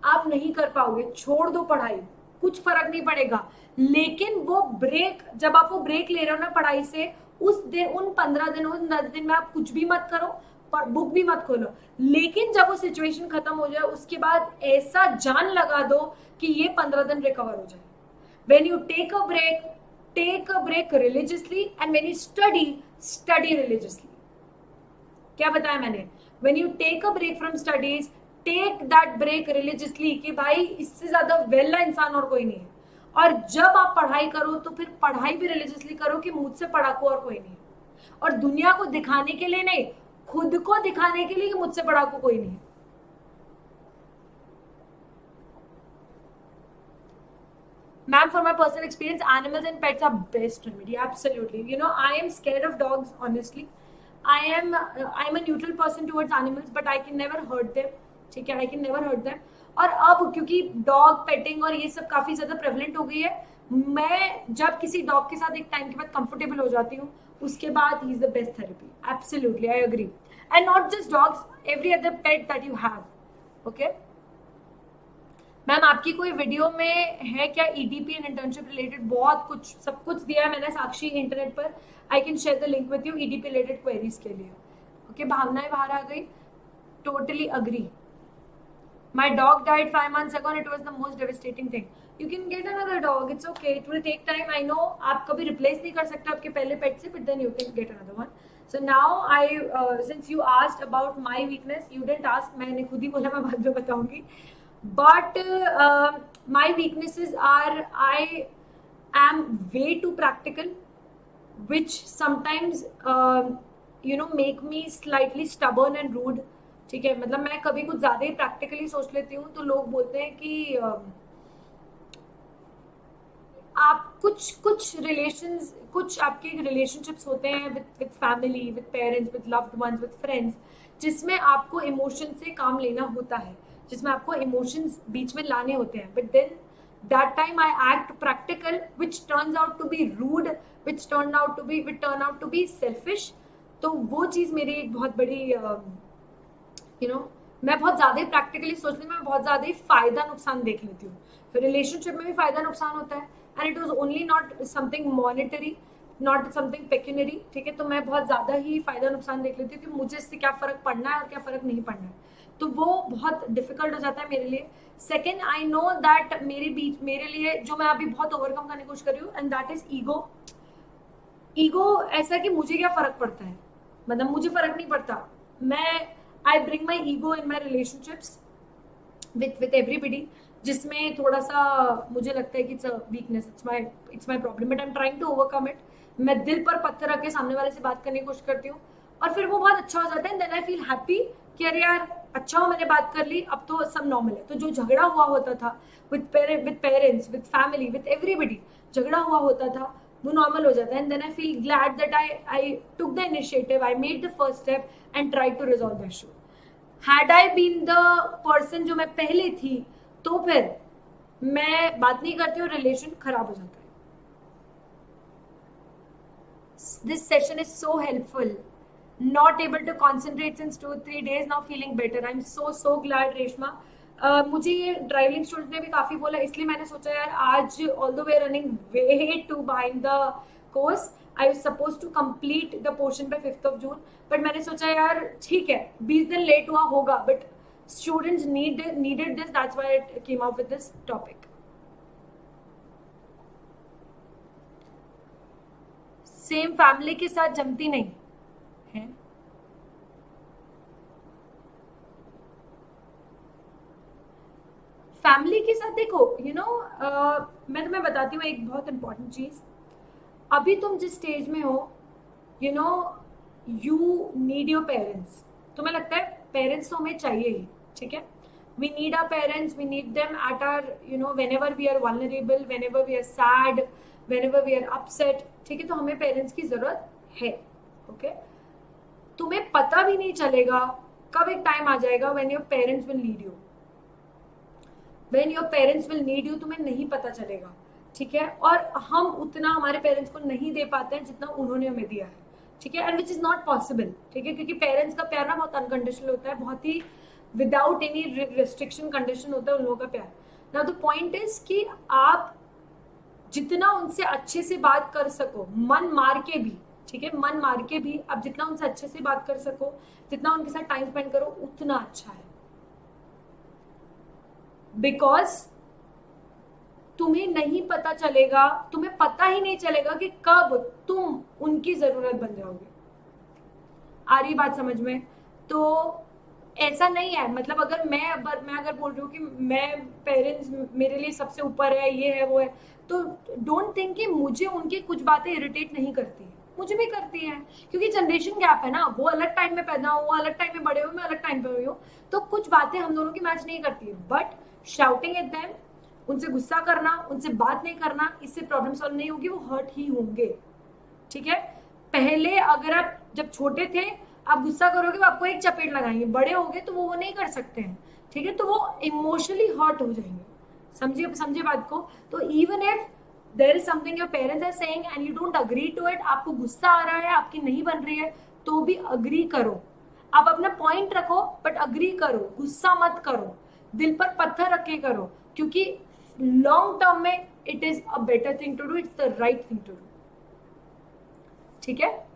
आप नहीं कर पाओगे, छोड़ दो पढ़ाई, कुछ फर्क नहीं पड़ेगा। लेकिन वो ब्रेक, जब आप वो ब्रेक ले रहे हो ना पढ़ाई से, उस दिन, उन 15 दिन, उन 10 दिन में आप कुछ भी मत करो, बुक भी मत खोलो। लेकिन जब वो सिचुएशन खत्म हो जाए उसके बाद ऐसा जान लगा दो कि ये 15 दिन रिकवर हो जाए। When you take a break religiously, and when you study religiously. क्या बताया मैंने? When you take a break from studies, take that break religiously, कि भाई इससे ज्यादा वेला इंसान और कोई नहीं है। और जब आप पढ़ाई करो तो फिर पढ़ाई भी रिलीजियसली करो कि मुझसे पढ़ाकू और कोई नहीं है। और दुनिया को दिखाने के लिए नहीं, खुद को दिखाने के लिए कि मुझसे पढ़ाकू कोई नहीं है। Ma'am, for my personal experience, animals and pets are best remedy. Absolutely. I am scared of dogs, honestly. I'm a neutral person towards animals, but I can never hurt them. ठीक है, I can never hurt them. और अब क्योंकि dog painting और ये सब काफी ज्यादा प्रेवलेंट हो गई है, मैं जब किसी डॉग के साथ एक टाइम के बाद कंफर्टेबल हो जाती हूँ, उसके बाद he is the best therapy. Absolutely, I agree. And not just dogs, every other pet that you have. Okay ma'am, आपकी कोई वीडियो में है क्या ईडीपी एंड इंटर्नशिप रिलेटेड? बहुत कुछ, सब कुछ दिया है मैंने साक्षी इंटरनेट पर। I can share the link with you EDP related queries के लिए। ओके भावनाएं बाहर आ गई, totally agree. My dog died 5 months ago and it was the most devastating thing. You can get another dog, it's okay, it will take time. I know आप कभी replace नहीं कर सकते आपके पहले पेट से, but then you can get another one. So now since you asked about my weakness, you didn't ask, मैंने खुद ही बोला, मैं बाद में बताऊंगी। But my weaknesses are, I am way too practical, which sometimes make me slightly stubborn and rude. ठीक है, मतलब मैं कभी कुछ ज्यादा ही प्रैक्टिकली सोच लेती हूँ तो लोग बोलते हैं कि आप कुछ रिलेशंस, कुछ आपके रिलेशनशिप्स होते हैं with family, with parents, with loved ones, with friends, जिसमें आपको इमोशन से काम लेना होता है, जिसमें आपको इमोशंस बीच में लाने होते हैं, but then that time I act practical, which turns out to be rude, which turn out to be selfish. तो वो चीज मेरी एक बहुत बड़ी मैं बहुत ज्यादा ही प्रैक्टिकली सोचती हूँ, मैं बहुत ज्यादा ही फायदा नुकसान देख लेती हूँ। फिर रिलेशनशिप में भी फायदा नुकसान होता है, and it was only not something monetary, not something pecuniary. ठीक है, तो मैं बहुत ज्यादा ही फायदा नुकसान देख लेती हूँ कि मुझे इससे क्या फर्क पड़ना है और क्या फर्क नहीं पड़ना है, तो वो बहुत डिफिकल्ट हो जाता है मेरे लिए। सेकेंड, आई नो दैट मेरे लिए जो मैं अभी बहुत ओवरकम करने की कोशिश कर रही हूँ, एंड दैट इज ईगो। ऐसा कि मुझे क्या फर्क पड़ता है, मतलब मुझे फर्क नहीं पड़ता। I bring my ego in my relationships with everybody. जिसमें थोड़ा सा मुझे लगता है कि it's a weakness, it's my problem, but I am trying to overcome it. मैं दिल पर पत्थर रख के सामने वाले से बात करने की कोशिश करती हूँ, और फिर वो बहुत अच्छा हो जाता है, देन आई फील हैप्पी कि अरे यार अच्छा हो मैंने बात कर ली, अब तो सब नॉर्मल है। तो जो झगड़ा हुआ होता था with parents, with family, with everybody, झगड़ा हुआ होता था, वो नॉर्मल हो जाता है, and then I feel glad that I took the initiative, I made the first step and try to resolve the issue. Had I been the person जो मैं पहले थी, तो फिर मैं बात नहीं करती हूँ, रिलेशन खराब हो जाता है। This session is so helpful, not able to concentrate since 2-3 days, now feeling better, I'm so glad Reshma. मुझे ये ड्राइविंग स्टूडेंट ने भी काफी बोला, इसलिए मैंने सोचा यार आज although we running way too behind the course, I was suppose to complete the portion by 5th of June, but मैंने सोचा यार ठीक है 20 दिन लेट हुआ होगा, but students needed this, that's why I came up with this topic। Same family के साथ जमती नहीं है। फैमिली के साथ देखो मैं तुम्हें बताती हूँ एक बहुत इंपॉर्टेंट चीज। अभी तुम जिस स्टेज में हो, you know you need your parents. तुम्हें लगता है पेरेंट्स तो हमें चाहिए ही, ठीक है, we need our parents, we need them at our whenever we are vulnerable, whenever we are sad, whenever we are upset, ठीक है, तो हमें पेरेंट्स की जरूरत है, ओके। तुम्हें पता भी नहीं चलेगा कब एक टाइम आ जाएगा when your parents will need you, when your parents will need you, तुम्हें नहीं पता चलेगा, ठीक है। और हम उतना हमारे पेरेंट्स को नहीं दे पाते हैं जितना उन्होंने हमें दिया है, ठीक है, and which is not possible, ठीक है, क्योंकि पेरेंट्स का प्यार ना बहुत अनकंडीशनल होता है, बहुत ही विदाउट एनी रिस्ट्रिक्शन कंडीशन होता है उन लोगों का प्यार। नाउ द पॉइंट इज कि आप जितना उनसे अच्छे से बात कर सको, मन मार के भी, ठीक है, मन मार के भी आप जितना उनसे अच्छे से बात कर सको, जितना उनके साथ टाइम स्पेंड करो, उतना अच्छा है। बिकॉज तुम्हें नहीं पता चलेगा, तुम्हें पता ही नहीं चलेगा कि कब तुम उनकी जरूरत बन जाओगे। आ रही बात समझ में? तो ऐसा नहीं है, मतलब अगर मैं अगर बोल रही हूँ कि मैं पेरेंट्स मेरे लिए सबसे ऊपर है, ये है वो है, तो डोंट थिंक कि मुझे उनकी कुछ बातें इरिटेट नहीं करती है, मुझे भी करती है, क्योंकि जनरेशन गैप है ना, वो अलग टाइम में पैदा हो, वो अलग टाइम में बड़े हो, मैं अलग टाइम पे हुई हूँ, तो कुछ बातें हम दोनों की मैच नहीं करती है। बट शाउटिंग एट देम, उनसे गुस्सा करना, उनसे बात नहीं करना, इससे प्रॉब्लम सॉल्व नहीं होगी, वो हर्ट ही होंगे, ठीक है। पहले अगर आप जब छोटे थे आप गुस्सा करोगे वो आपको एक चपेट लगाएंगे, बड़े हो गए तो वो नहीं कर सकते हैं, ठीक है, तो वो इमोशनली हर्ट हो जाएंगे। समझिए बात को। तो even if there is something your parents are saying and you don't agree to it, आपको गुस्सा आ रहा है, आपकी नहीं बन रही है, तो भी अग्री करो। आप अपना पॉइंट रखो बट अग्री करो, गुस्सा मत करो, दिल पर पत्थर रख के करो, क्योंकि लॉन्ग टर्म में it is a better thing to do, it's the right thing to do, ठीक है।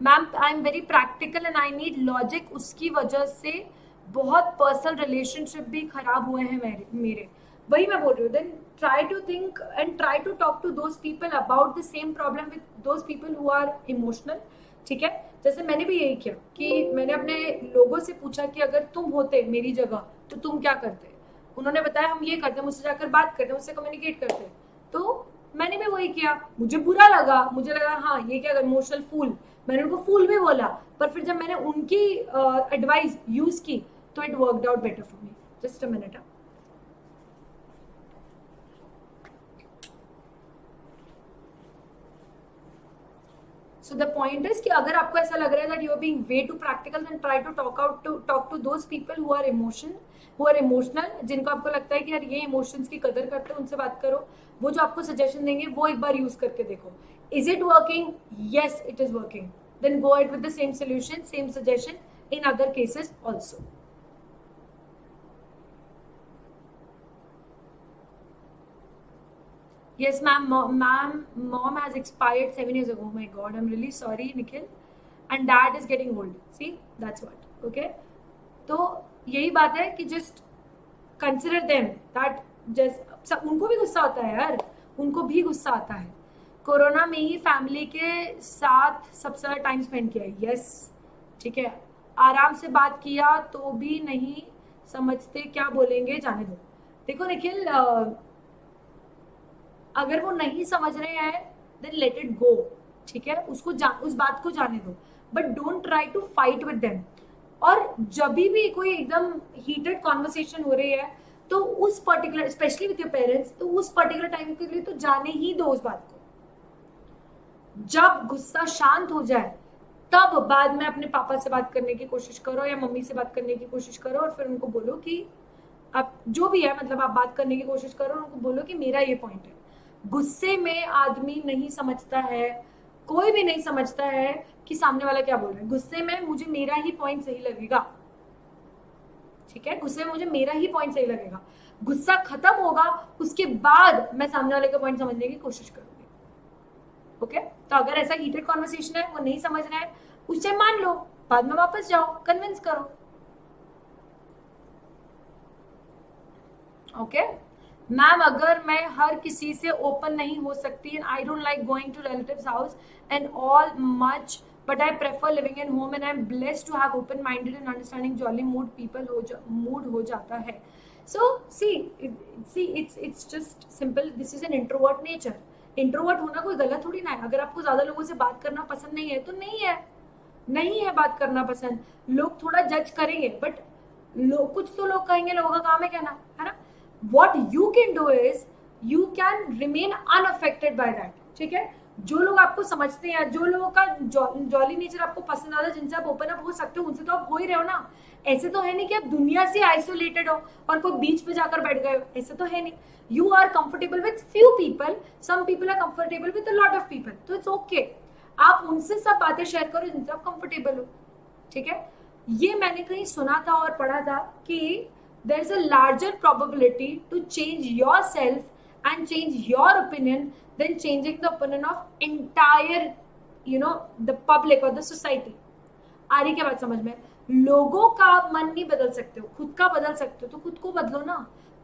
Ma'am I am very practical and I need logic, उसकी वजह से बहुत पर्सनल रिलेशनशिप भी खराब हुए हैं मेरे। वही मैं बोल रही हूँ। Then try to think and try to talk to those people about the same problem with those people who are emotional, ठीक है। जैसे मैंने भी यही किया कि मैंने अपने लोगों से पूछा कि अगर तुम होते मेरी जगह तो तुम क्या करते। उन्होंने बताया हम ये करते, मुझसे जाकर बात करते, मुझसे कम्युनिकेट करते, तो मैंने भी वही किया। मुझे बुरा लगा, मुझे लगा हाँ ये क्या इमोशनल फूल, मैंने उनको फूल भी बोला, पर फिर जब मैंने उनकी एडवाइस यूज की तो it worked out better for me. Just a minute. So the point is कि अगर आपको ऐसा लग रहा है that you are being way too practical, then try to talk to those people who are emotional, जिनको आपको लगता है कि यार ये emotions की कदर करते हैं, उनसे बात करो। वो जो आपको suggestion देंगे वो एक बार use करके देखो। Is it working? Yes, it is working. Then go ahead with the same solution, same suggestion in other cases also. Yes, ma'am. Mom has expired 7 years ago. Oh my God, I'm really sorry, Nikhil. And dad is getting old. See, that's what. Okay. तो यही बात है कि just consider them that just उनको भी गुस्सा आता है यार, उनको भी गुस्सा आता है। कोरोना में ही फैमिली के साथ सबसे ज्यादा टाइम स्पेंड किया है, यस, ठीक है। आराम से बात किया तो भी नहीं समझते, क्या बोलेंगे, जाने दो। देखो निखिल, अगर वो नहीं समझ रहे हैं देन लेट इट गो, ठीक है, उस बात को जाने दो, but don't try to fight with them. और जब भी कोई एकदम हीटेड कॉन्वर्सेशन हो रही है तो उस particular, specially with your parents, तो उस पर्टिकुलर टाइम के लिए तो जाने ही दो उस बात को। जब गुस्सा शांत हो जाए तब बाद में अपने पापा से बात करने की कोशिश करो या मम्मी से बात करने की कोशिश करो, और फिर उनको बोलो कि आप जो भी है, मतलब आप बात करने की कोशिश करो और उनको बोलो कि मेरा ये पॉइंट है। गुस्से में आदमी नहीं समझता है, कोई भी नहीं समझता है कि सामने वाला क्या बोल रहा है। गुस्से में मुझे मेरा ही पॉइंट सही लगेगा, ठीक है, गुस्से में मुझे मेरा ही पॉइंट सही लगेगा। गुस्सा खत्म होगा उसके बाद मैं सामने वाले का पॉइंट समझने की कोशिश करूंगी। ओके, तो अगर ऐसा हीटेड कॉन्वर्सेशन है, वो नहीं समझ रहा है, उस टाइम मान लो, बाद में वापस जाओ, कन्विंस करो। ओके मैम, अगर मैं हर किसी से ओपन नहीं हो सकती, and I don't like going to relatives house and all much, but I prefer living in home and I am blessed to have open minded and understanding jolly mood हो जाता है। So see it's just simple, this is an introvert nature. Introvert होना कोई गलत थोड़ी ना है। अगर आपको ज्यादा लोगों से बात करना पसंद नहीं है तो नहीं है बात करना पसंद। लोग थोड़ा जज करेंगे, बट कुछ तो लोग कहेंगे, लोगों का काम है कहना, है ना। what you can do is you can remain unaffected by that, ठीक है। जो लोग आपको समझते हैं, जो लोगों का जॉली नेचर आपको पसंद आता है, जिनसे आप ओपन अप हो सकते हो, उनसे तो आप हो ही रहे हो ना। ऐसे तो है नहीं कि आप दुनिया से आइसोलेटेड हो और कोई बीच पे जाकर बैठ गए हो, ऐसे तो है नहीं। You are comfortable with few people, some people are comfortable with a lot of people, तो इट्स ओके। आप उनसे सब बातें शेयर करो जिनसे आप कंफर्टेबल हो, ठीक है। ये मैंने कहीं सुना था और पढ़ा था कि there is a larger probability to change yourself and change your opinion than changing the opinion of entire the public or the society। आ रही क्या बात समझ में? लोगों का आप मन नहीं बदल सकते हो, खुद का बदल सकते हो, तो खुद को बदलो ना।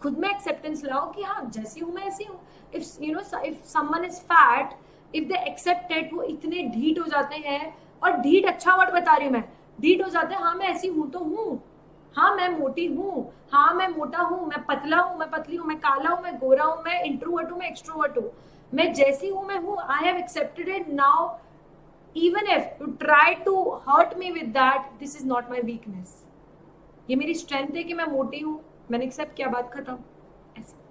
खुद में एक्सेप्टेंस लाओ कि हाँ, जैसी हूं मैं ऐसी हूँ। If someone is fat, if they accept it, वो इतने ढीठ हो जाते हैं, और ढीठ अच्छा वर्ड बता रही हूँ मैं, ढीठ हो जाते हैं, हाँ मैं ऐसी हूं तो हूँ, हाँ मैं मोटी हूँ, हाँ मैं मोटा हूँ, मैं पतला हूँ, मैं पतली हूँ, मैं काला हूँ, मैं गोरा हूँ, मैं इंट्रोवर्ट हूँ, मैं एक्सट्रोवर्ट हूँ, मैं जैसी हूँ मैं हूँ। I have accepted it now, even if you try to hurt me with that, this is not my weakness. ये मेरी स्ट्रेंथ है कि मैं मोटी हूँ, मैंने एक्सेप्ट किया, बात खत्म। ऐसे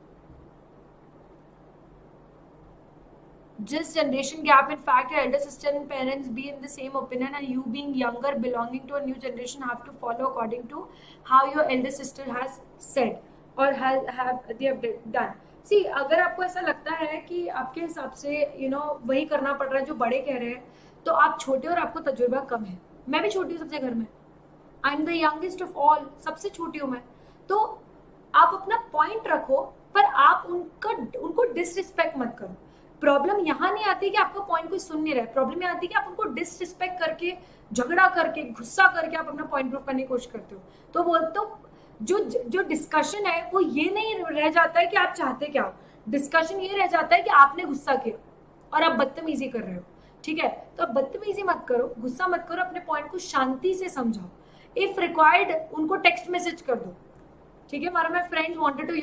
just generation gap, in fact your elder sister and parents be in the same opinion, and you being younger belonging to a new generation have to follow according to how your elder sister has said or they have done। see, अगर आपको ऐसा लगता है कि आपके हिसाब से वही करना पड़ रहा है जो बड़े कह रहे हैं, तो आप छोटे और आपको तजुर्बा कम है। मैं भी छोटी हूँ सबसे घर में, I am the youngest of all, सबसे छोटी हूँ मैं। तो आप अपना पॉइंट रखो, पर आप उनको डिसरिस्पेक्ट मत करो। प्रॉब्लम यहाँ नहीं आती कि आपका पॉइंट कोई सुन नहीं रहा है, प्रॉब्लम ये आती है कि आप उनको डिसरिस्पेक्ट करके, झगड़ा करके, गुस्सा करके आप अपना पॉइंट प्रूव करने की कोशिश करते हो। तो बोलते हो जो डिस्कशन है वो ये नहीं रह जाता है कि आप चाहते क्या हो, डिस्कशन ये रह जाता है कि आपने गुस्सा किया और आप बदतमीजी कर रहे हो, ठीक है। तो आप बदतमीजी मत करो, गुस्सा मत करो, अपने पॉइंट को शांति से समझाओ। इफ रिक्वायर्ड उनको टेक्स्ट मैसेज कर दो, ठीक है। one of my friends wanted to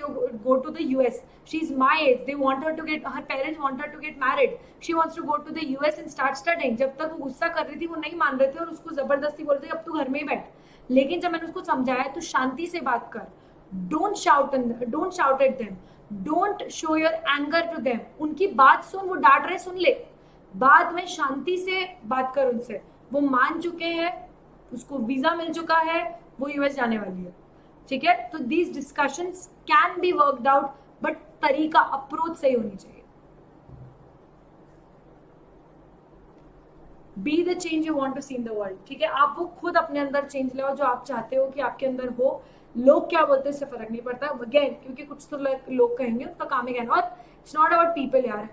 go to the US, she's my age, they want her to get, her parents want her to get married, she wants to go to the US and start studying। जब तक वो गुस्सा कर रही थी वो नहीं मान रहे थे और उसको जबरदस्ती बोल रहे थे अब तू घर में ही बैठ। लेकिन जब मैंने उसको समझाया तो शांति से बात कर, don't shout at them, don't show your anger to them. उनकी बात सुन, वो डांट रहे सुन ले, बाद में शांति से बात कर उनसे। वो मान चुके हैं, उसको वीजा मिल चुका है, वो यूएस जाने वाली है, ठीक है। तो these discussions can be worked out, but तरीका, अप्रोच सही होनी चाहिए। Be the change you want to see in the world, ठीक है। आप वो खुद अपने अंदर चेंज लाओ जो आप चाहते हो कि आपके अंदर हो। लोग क्या बोलते हैं इससे फर्क नहीं पड़ता, अगेन, क्योंकि कुछ तो लोग कहेंगे, उनका काम है कहना। और इट्स नॉट अबाउट पीपल यार,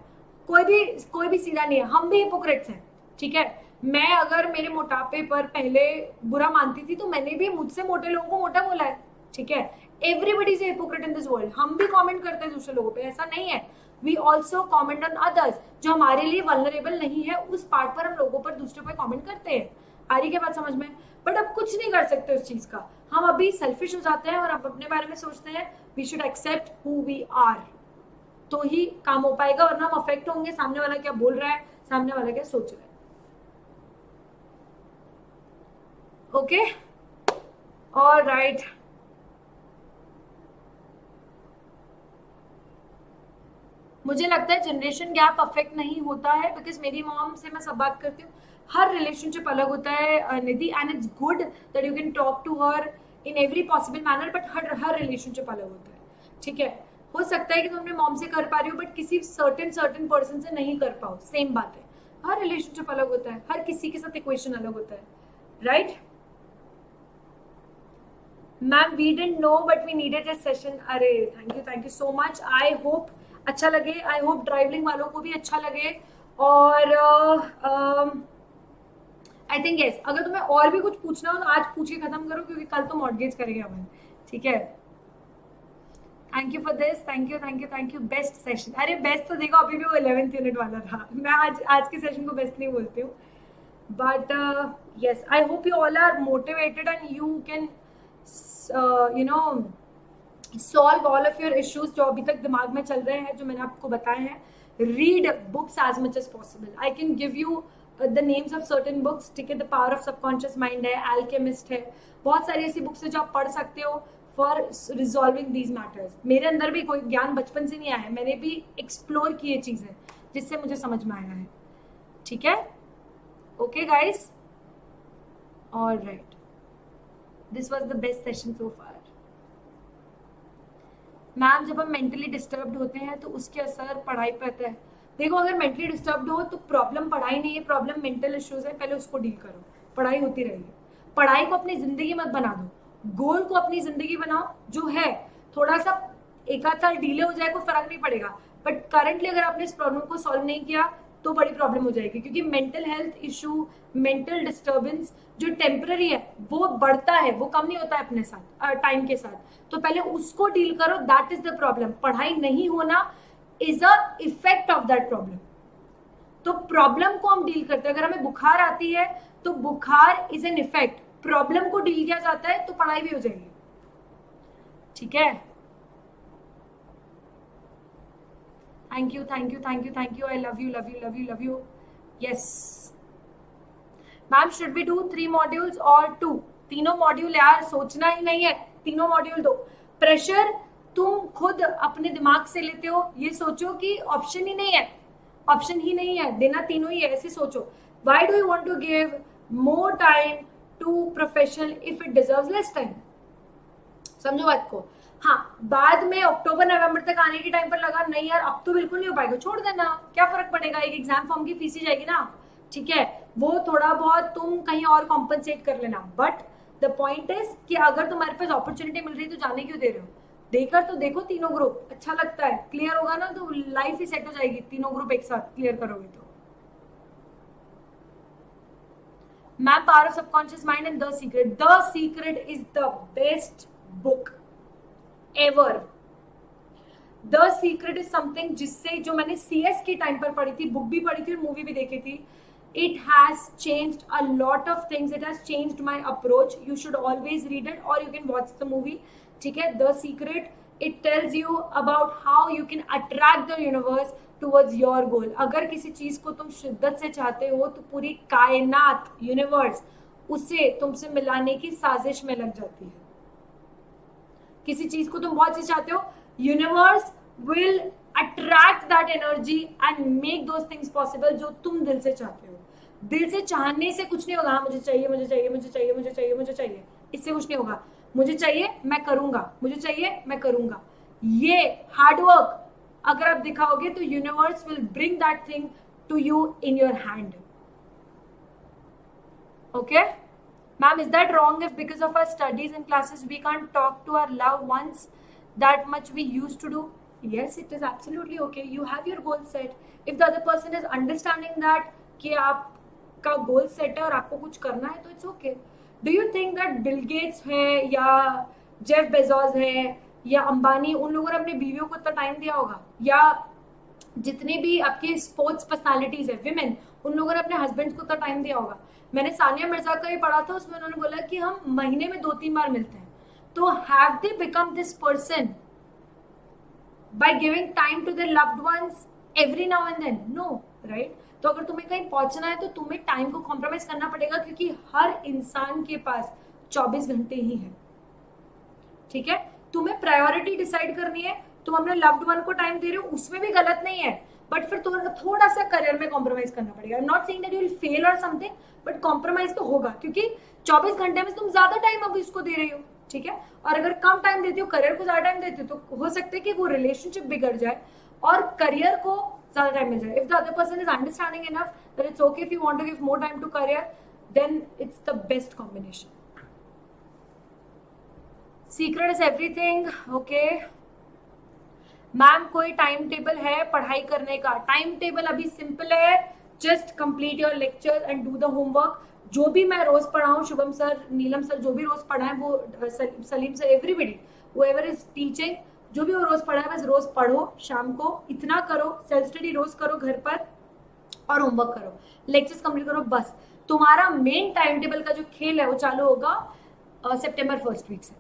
कोई भी सीधा नहीं है, हम भी हिपोक्रेट्स हैं, ठीक है। मैं अगर मेरे मोटापे पर पहले बुरा मानती थी तो मैंने भी मुझसे मोटे लोगों को मोटा बोला है, ठीक है। Everybody is hypocrite in this world. हम भी कमेंट करते हैं दूसरे लोगों पे, ऐसा नहीं है। We also comment on others, जो हमारे लिए वल्नरेबल नहीं है, उस पार्ट पर हम लोगों पर, दूसरे पर कमेंट करते हैं। आ रही क्या बात समझ में? बट अब कुछ नहीं कर सकते उस चीज का। हम अभी सेल्फिश हो जाते हैं और अब अपने बारे में सोचते हैं we should accept who we are, तो ही काम हो पाएगा, वरना हम अफेक्ट होंगे सामने वाला क्या बोल रहा है, सामने वाला क्या सोच रहा है। Okay, alright. मुझे लगता है जनरेशन गैप अफेक्ट नहीं होता है, बिकॉज मेरी मॉम से मैं सब बात करती हूँ, हर रिलेशनशिप अलग होता है Nidhi, and it's good that you can talk to her in every possible manner, but हर रिलेशनशिप अलग होता है, ठीक है। हो सकता है कि तुम अपने मॉम से कर पा रही हो बट किसी सर्टेन पर्सन से नहीं कर पाओ, सेम बात है। हर रिलेशनशिप अलग होता है, हर किसी के साथ इक्वेशन अलग होता है, right. Ma'am we didn't know but we needed a session. अरे thank you so much. I hope अच्छा लगे, आई होप ड्राइवलिंग वालों को भी अच्छा लगे। और आई थिंक यस, अगर तुम्हें और भी कुछ पूछना हो तो आज पूछ के खत्म करो, क्योंकि कल तो मॉडगेज करेंगे अपन, ठीक है। Thank you for this, thank you. Best session, अरे बेस्ट तो देखो अभी भी वो 11th यूनिट वाला था, मैं आज के सेशन को बेस्ट नहीं बोलती हूँ, but yes, I hope you all are motivated and you can you know solve all of your issues जो अभी तक दिमाग में चल रहे हैं, जो मैंने आपको बताए हैं। read books as much as possible. I can give you the names of certain books, ठीक है। The power of subconscious mind है, अल्केमिस्ट है, बहुत सारी ऐसी बुक्स है जो आप पढ़ सकते हो फॉर रिजॉल्विंग दीज मैटर्स। मेरे अंदर भी कोई ज्ञान बचपन से नहीं आया है, मैंने भी एक्सप्लोर किए चीजें जिससे मुझे समझ में आया है, ठीक है। Okay guys, all right, this was the best session so far. Ma'am जब हम मेंटली डिस्टर्ब्ड होते हैं तो उसके असर पढ़ाई पर आता है। देखो अगर मेंटली डिस्टर्ब्ड हो तो प्रॉब्लम पढ़ाई नहीं है, प्रॉब्लम मेंटल इश्यूज है, पहले उसको डील करो, पढ़ाई होती रहेगी। पढ़ाई को अपनी जिंदगी मत बना दो, गोल को अपनी जिंदगी बनाओ। जो है थोड़ा सा एक आध साल डीले हो जाए कोई फर्क नहीं पड़ेगा, बट करंटली अगर आपने इस प्रॉब्लम को सॉल्व नहीं किया तो बड़ी प्रॉब्लम हो जाएगी, क्योंकि mental health issue, mental disturbance जो टेम्पररी है वो बढ़ता है, वो कम नहीं होता है अपने साथ टाइम के साथ। तो पहले उसको डील करो, दैट इज द प्रॉब्लम। पढ़ाई नहीं होना is a effect of that problem. तो प्रॉब्लम को हम डील करते हैं। अगर हमें बुखार आती है तो बुखार इज एन इफेक्ट, प्रॉब्लम को डील किया जाता है तो पढ़ाई भी हो जाएगी, ठीक है। Thank you. I love you. Yes. Ma'am should we do 3 modules और 2? तीनों मॉड्यूल यार, सोचना ही नहीं है, तीनों मॉड्यूल दो। प्रेशर तुम खुद अपने दिमाग से लेते हो, ये सोचो कि ऑप्शन ही नहीं है, देना तीनों ही है, ऐसे सोचो। Why do you want to give more time to professional if it deserves less time? समझो बात को। हाँ, बाद में अक्टूबर नवंबर तक आने के टाइम पर लगा नहीं यार अब तो बिल्कुल नहीं हो पाएगा, छोड़ देना, क्या फर्क पड़ेगा, एक एग्जाम फॉर्म की फीस ही जाएगी ना, ठीक है। वो थोड़ा बहुत तुम कहीं और कॉम्पनसेट कर लेना, बट द पॉइंट इज कि अगर तुम्हारे पास अपॉर्चुनिटी मिल रही है तो जाने क्यों दे रहे हो। देकर तो देखो तीनों ग्रुप, अच्छा लगता है, क्लियर होगा ना तो लाइफ ही सेट हो जाएगी, तीनों ग्रुप एक साथ क्लियर करोगे तो। Ma'am power of subconscious mind and the secret is the best book ever. The secret is something जिससे, जो मैंने CS के टाइम पर पढ़ी थी, बुक भी पढ़ी थी और मूवी भी देखी थी, it has changed a lot of things, it has changed my approach. You should always read it or you can watch the movie, ठीक है। The Secret, it tells you about how you can attract the universe towards your goal. अगर किसी चीज को तुम शिद्दत से चाहते हो तो पूरी कायनात, यूनिवर्स उसे तुमसे मिलाने की साजिश में लग जाती है। किसी चीज को तुम बहुत से चाहते हो, universe will attract that energy and make those things possible जो तुम दिल से चाहते हो। दिल से चाहने से कुछ नहीं होगा, हाँ मुझे चाहिए, इससे कुछ नहीं होगा। मुझे चाहिए मैं करूंगा, मुझे चाहिए मैं करूंगा, ये हार्डवर्क अगर आप दिखाओगे तो universe will bring that thing to you in your hand, okay. Ma'am, is that wrong if because of our studies and classes we can't talk to our loved ones that much we used to do? Yes, it is absolutely okay. You have your goal set. If the other person is understanding that कि आपका goal set है और आपको कुछ करना है तो it's okay. Do you think that Bill Gates है या Jeff Bezos है या अंबानी, उन लोगों ने अपने बीवियों को इतना टाइम दिया होगा, या जितने भी आपके स्पोर्ट्स पर्सनालिटीज है विमेन, उन लोगों ने अपने हस्बैंड को तो टाइम दिया होगा। मैंने सानिया मिर्जा का ही पढ़ा था, उसमें उन्होंने बोला कि हम महीने में 2-3 बार मिलते हैं। तो have they become this person by giving time to their loved ones every now and then? No, right? तो अगर तुम्हें कहीं पहुंचना है तो तुम्हें टाइम को कॉम्प्रोमाइज करना पड़ेगा, क्योंकि हर इंसान के पास 24 घंटे ही है। ठीक है, तुम्हें प्रायोरिटी डिसाइड करनी है, तुम अपने लव्ड वन को टाइम दे रहे हो, उसमें भी गलत नहीं है, बट फिर तुम्हें थोड़ा सा करियर में कॉम्प्रोमाइज करना पड़ेगा। आई am not saying that you will fail और समथिंग, बट कॉम्प्रोमाइज तो होगा, क्योंकि 24 घंटे में तुम ज्यादा टाइम अब इसको दे रही हो। ठीक है, और अगर कम टाइम देती हो, करियर को ज्यादा टाइम देती हो, तो हो सकता है कि वो रिलेशनशिप बिगड़ जाए और करियर को ज्यादा टाइम मिल जाए। If the other person is understanding enough that it's okay if you want to give more time to career, then it's the best combination. Secret is everything. Okay ma'am, कोई time table है पढ़ाई करने का? Time table अभी simple है, just complete your lecture and do the homework. जो भी मैं रोज पढ़ाऊँ, शुभम सर, नीलम सर, जो भी रोज पढ़ाए, वो Salim sir, everybody whoever is teaching, जो भी वो रोज पढ़ाए बस रोज पढ़ो, शाम को इतना करो, सेल्फ स्टडी रोज करो घर पर, और होमवर्क करो, लेक्चर्स कंप्लीट करो। बस तुम्हारा मेन टाइम टेबल का जो खेल है वो चालू होगा सितंबर 1st वीक से।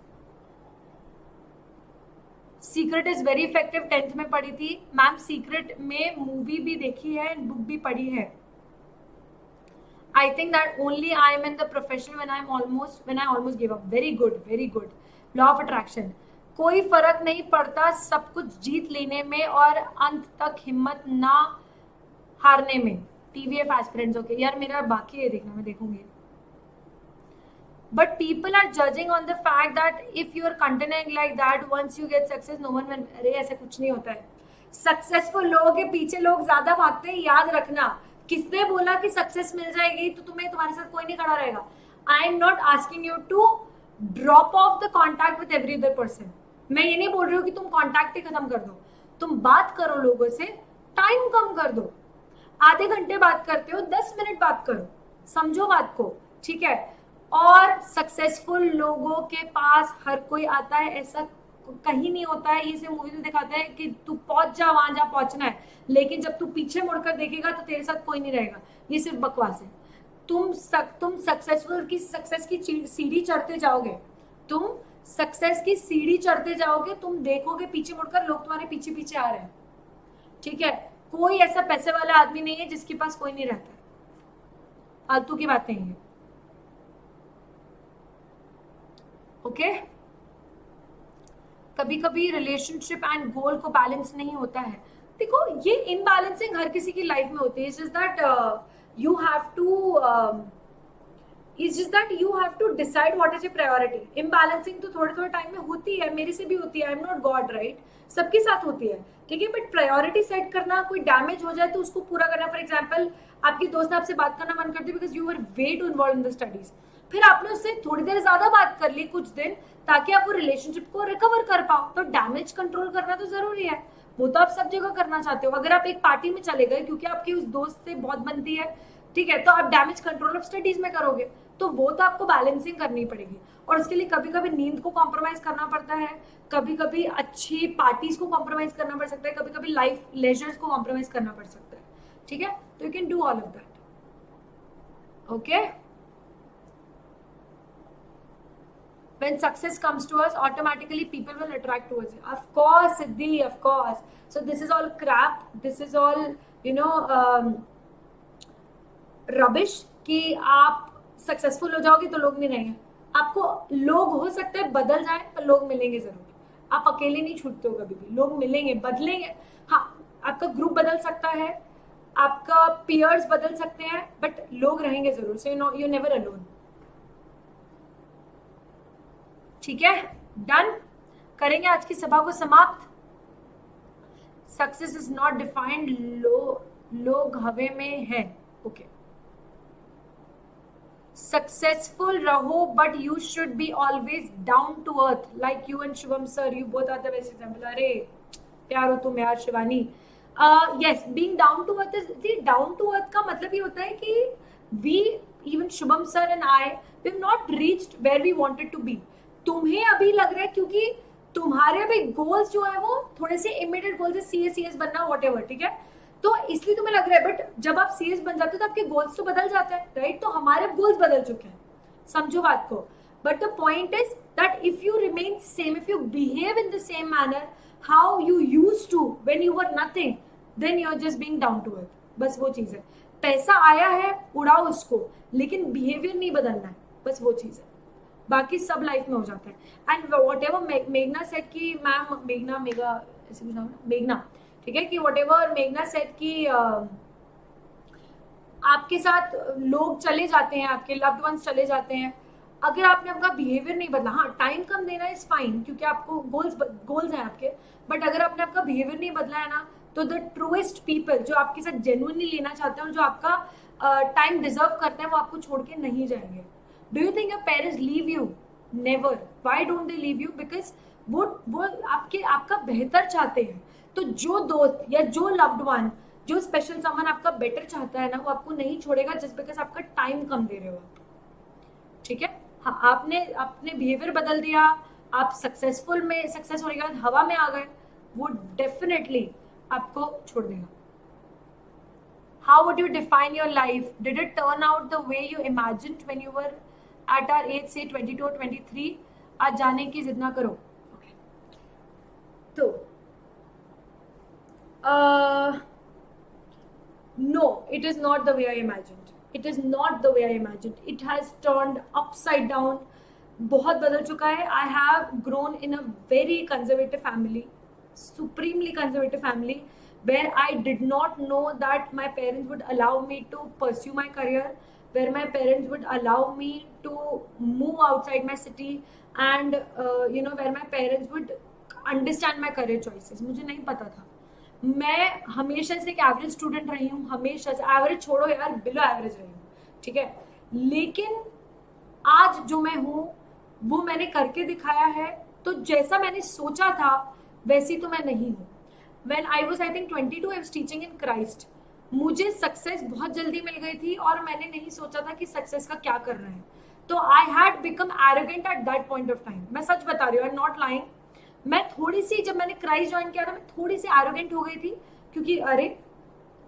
Secret is very effective 10th में पढ़ी थी मैम। सीक्रेट में मूवी भी देखी है, बुक भी पढ़ी है। I think that only I am in the profession when I almost gave up. Very good, very good. Law of attraction. कोई फर्क नहीं पड़ता सब कुछ जीत लेने में और अंत तक हिम्मत ना हारने में। TVF aspirants, okay यार मेरा बाकी है देखना, मैं देखूंगी। But people are judging on the fact that if you are continuing like that, once you get success, no one will. अरे ऐसा कुछ नहीं होता है। सक्सेसफुल लोगों के पीछे लोग ज्यादा भागते हैं, याद रखना। किसने बोला कि सक्सेस मिल जाएगी तो तुम्हारे साथ कोई नहीं खड़ा रहेगा? I am not asking you to drop off the contact with every other person. मैं ये नहीं बोल रही हूँ कि तुम कॉन्टैक्ट ही खत्म कर दो, तुम बात करो लोगों से, टाइम कम कर दो। आधे घंटे बात करते हो, 10 मिनट बात करो, समझो बात को। ठीक है, और सक्सेसफुल लोगों के पास हर कोई आता है, ऐसा कहीं नहीं होता है। ये सिर्फ मूवी में दिखाते हैं कि तू पहुंच जा वहां जा पहुंचना है, लेकिन जब तू पीछे मुड़कर देखेगा तो तेरे साथ कोई नहीं रहेगा। ये सिर्फ बकवास है। तुम सक्सेस की सीढ़ी चढ़ते जाओगे, तुम सक्सेस की सीढ़ी चढ़ते जाओगे, तुम देखोगे पीछे मुड़कर लोग तुम्हारे पीछे पीछे आ रहे हैं। ठीक है, कोई ऐसा पैसे वाला आदमी नहीं है जिसके पास कोई नहीं रहता है। फालतू की बातें हैं। ओके, कभी कभी रिलेशनशिप एंड गोल को बैलेंस नहीं होता है। देखो ये इनबैलेंसिंग हर किसी की लाइफ में होती है। It's just that you have to decide what is your priority. In balancing तो थोड़े थोड़े टाइम में होती है, मेरे से भी होती है, आई एम नॉट गॉड, राइट? सबके साथ होती है। ठीक है, बट प्रायोरिटी सेट करना, कोई डैमेज हो जाए तो उसको पूरा करना। फॉर एग्जाम्पल, आपकी दोस्त ने आपसे बात करना मन करती है because you are way too involve in the studies, फिर आपने उससे थोड़ी देर ज्यादा बात कर ली कुछ दिन, ताकि आप वो रिलेशनशिप को रिकवर कर पाओ। तो डैमेज कंट्रोल करना तो जरूरी है, वो तो आप सब जगह करना चाहते हो। अगर आप एक पार्टी में चले गए क्योंकि आपकी उस दोस्त से बहुत बनती है, ठीक है, तो आप डैमेज कंट्रोल ऑफ स्टडीज में करोगे, तो वो तो आपको बैलेंसिंग करनी पड़ेगी। और उसके लिए कभी कभी नींद को कॉम्प्रोमाइज करना पड़ता है, कभी कभी अच्छी पार्टीज को कॉम्प्रोमाइज करना पड़ सकता है, कभी कभी लाइफ लेजर्स को कॉम्प्रोमाइज करना पड़ सकता है। ठीक है, तो you can do all of that. Okay, when success comes to us, automatically people will attract towards it. Of course, Siddhi, of course. So this is all crap. This is all, rubbish कि आप successful हो जाओगे तो लोग नहीं रहेंगे। आपको लोग हो सकता है बदल जाए, पर लोग मिलेंगे जरूर। आप अकेले नहीं छूटते हो कभी भी, लोग मिलेंगे, बदलेंगे। हाँ, आपका ग्रुप बदल सकता है, आपका पियर्स बदल सकते हैं, बट लोग रहेंगे जरूर। So you never alone. ठीक है, डन करेंगे आज की सभा को समाप्त। सक्सेस इज नॉट डिफाइंड, लोग हवे में है। ओके, सक्सेसफुल रहो but you should be always down to earth, like you and Shubham sir, you both are the best example. अरे प्यार हो तुम यार Shivani. Yes, being down to earth is, down to earth का मतलब ये होता है कि we, even Shubham sir and I, we have not reached where we wanted to be. तुम्हें अभी लग रहा है क्योंकि तुम्हारे भी गोल्स जो है वो थोड़े से इमीडिएट गोल्स है, सीएस बनना व्हाटएवर, ठीक है, तो इसलिए तुम्हें लग रहा है, बट जब आप सीएस बन जाते हो तो आपके गोल्स तो बदल जाते हैं, राइट? तो हमारे गोल्स बदल चुके हैं, समझो बात को। But the point is that if you remain same, if you behave in the same manner how you used to when you were nothing, then you are just being down to earth. बस वो चीज है, पैसा आया है उड़ाओ उसको, लेकिन बिहेवियर नहीं बदलना है, बस वो चीज है, बाकी सब लाइफ में हो जाता है। एंड वॉट एवर मेघना सेट की, मैम मेघना, मेगा ऐसे कुछ नाम है मेघना, ठीक है, कि वॉट एवर मेघना सेट की आपके साथ लोग चले जाते हैं, आपके लव्ड वंस चले जाते हैं, अगर आपने आपका बिहेवियर नहीं बदला, हाँ टाइम कम देना इज फाइन क्योंकि आपको गोल्स हैं आपके, बट अगर आपने आपका बिहेवियर नहीं बदला है ना, तो द ट्रूएस्ट पीपल जो आपके साथ जेन्युइनली लेना चाहते हैं और जो आपका टाइम डिजर्व करते हैं, वो आपको छोड़ के नहीं जाएंगे। Do you think your parents leave you? Never. Why don't they leave you? Because वो आपका बेहतर चाहते हैं। तो जो दोस्त या जो लव्ड वन, जो स्पेशल समवन आपका बेटर चाहता है ना, वो आपको नहीं छोड़ेगा जस्ट बिकॉज आपका टाइम कम दे रहे हो, ठीक है। हाँ, आपने अपने बिहेवियर बदल दिया, आप सक्सेस होने के बाद हवा में आ गए, वो डेफिनेटली आपको छोड़ देगा। How would you define your life? Did it turn out the way you imagined when you were at our age, say 22 or 23? आज जाने की जिद ना करो। Okay. तो no, it is not the way I imagined. It is not the way I imagined. It has turned upside down. बहुत बदल चुका है। I have grown in a very conservative family, supremely conservative family, where I did not know that my parents would allow me to pursue my career, where my parents would allow me to move outside my city, and where my parents would understand my career choices. मुझे नहीं पता था। मैं हमेशा से एक average student रही हूँ, हमेशा से, एवरेज छोड़ो यार, बिलो एवरेज रही हूँ, ठीक है। लेकिन आज जो मैं हूँ वो मैंने करके दिखाया है। तो जैसा मैंने सोचा था वैसी तो मैं नहीं हूँ। When I was, I think 22, I was teaching in Christ. मुझे सक्सेस बहुत जल्दी मिल गई थी और मैंने नहीं सोचा था कि सक्सेस का क्या करना है। तो I had become arrogant at that point of time. मैं सच बता रही हूँ, I'm not lying. मैं थोड़ी सी, जब मैंने क्राइस्ट ज्वाइन किया था, मैं थोड़ी सी एरोगेंट हो गई थी, क्योंकि अरे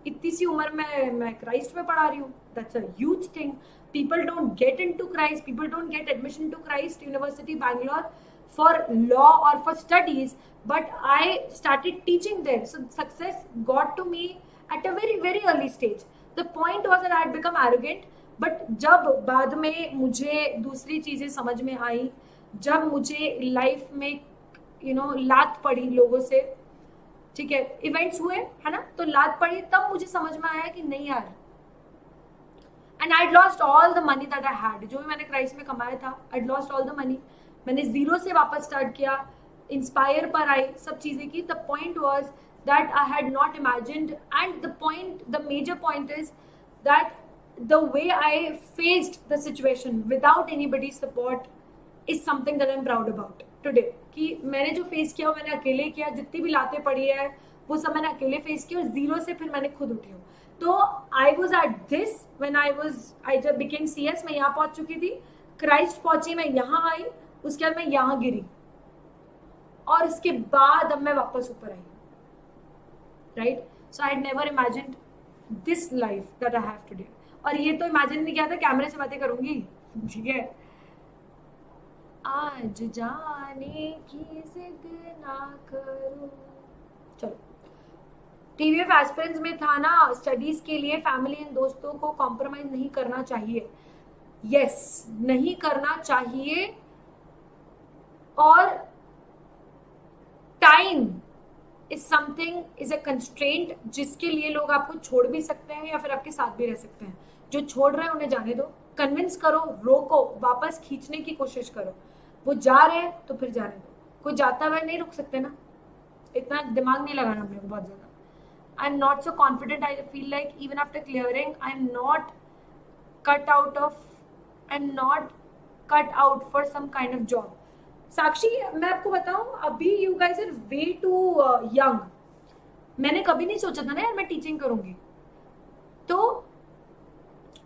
इतनी सी उम्र में मैं क्राइस्ट में पढ़ा रही हूँ। That's a huge thing. People don't get into Christ, people don't get admission to Christ University Bangalore for law or for studies, but I started teaching there, so success got to me at a very very early stage. The point was that I had become arrogant, but जब बाद में मुझे दूसरी चीजें समझ में आई, जब मुझे लाइफ में लात पड़ी लोगों से, ठीक है, इवेंट्स हुए है ना, तो लात पड़ी, तब मुझे समझ में आया कि नहीं यार, and I lost all the money that I had. जो भी मैंने क्राइस्ट में कमाया था, I lost all the money. मैंने जीरो से वापस स्टार्ट किया, इंस्पायर पर आई, सब चीजें की। The point was that I had not imagined, and the major point is that the way I faced the situation without anybody support is something that I am proud about today. कि मैंने जो face किया वो मैंने अकेले किया, जितनी भी लातें पड़ी है वो सब मैंने अकेले फेस किया, और जीरो से फिर मैंने खुद उठी हूँ। तो I was at this when I जब बिकेम CS, मैं यहाँ पहुंच चुकी थी, क्राइस्ट पहुंची, मैं यहाँ आई, उसके बाद मैं यहाँ गिरी, और उसके बाद अब मैं वापस ऊपर आई, right. So I never imagined this life that I have today. और ये तो इमेजिन नहीं किया था कैमरे से बातें करूंगी, ठीक है। आज जाने की जिद ना करो। चलो, TVF एस्पिरेंट्स में था ना, स्टडीज के लिए फैमिली एंड दोस्तों को कॉम्प्रोमाइज नहीं करना चाहिए। यस, नहीं करना चाहिए। और time is something, is a constraint, जिसके लिए लोग आपको छोड़ भी सकते हैं या फिर आपके साथ भी रह सकते हैं। जो छोड़ रहे हैं उन्हें जाने दो, कन्विंस करो, रोको, वापस खींचने की कोशिश करो। वो जा रहे हैं तो फिर जाने दो। कोई जाता हुआ नहीं रुक सकते ना, इतना दिमाग नहीं लगाना अपने को बहुत ज्यादा। I am not so confident, I feel like even after clearing I am not cut out for some kind of job. Sakshi, मैं आपको बताऊं, अभी you guys are way too young. मैंने कभी नहीं सोचा था ना यार मैं टीचिंग करूंगी। तो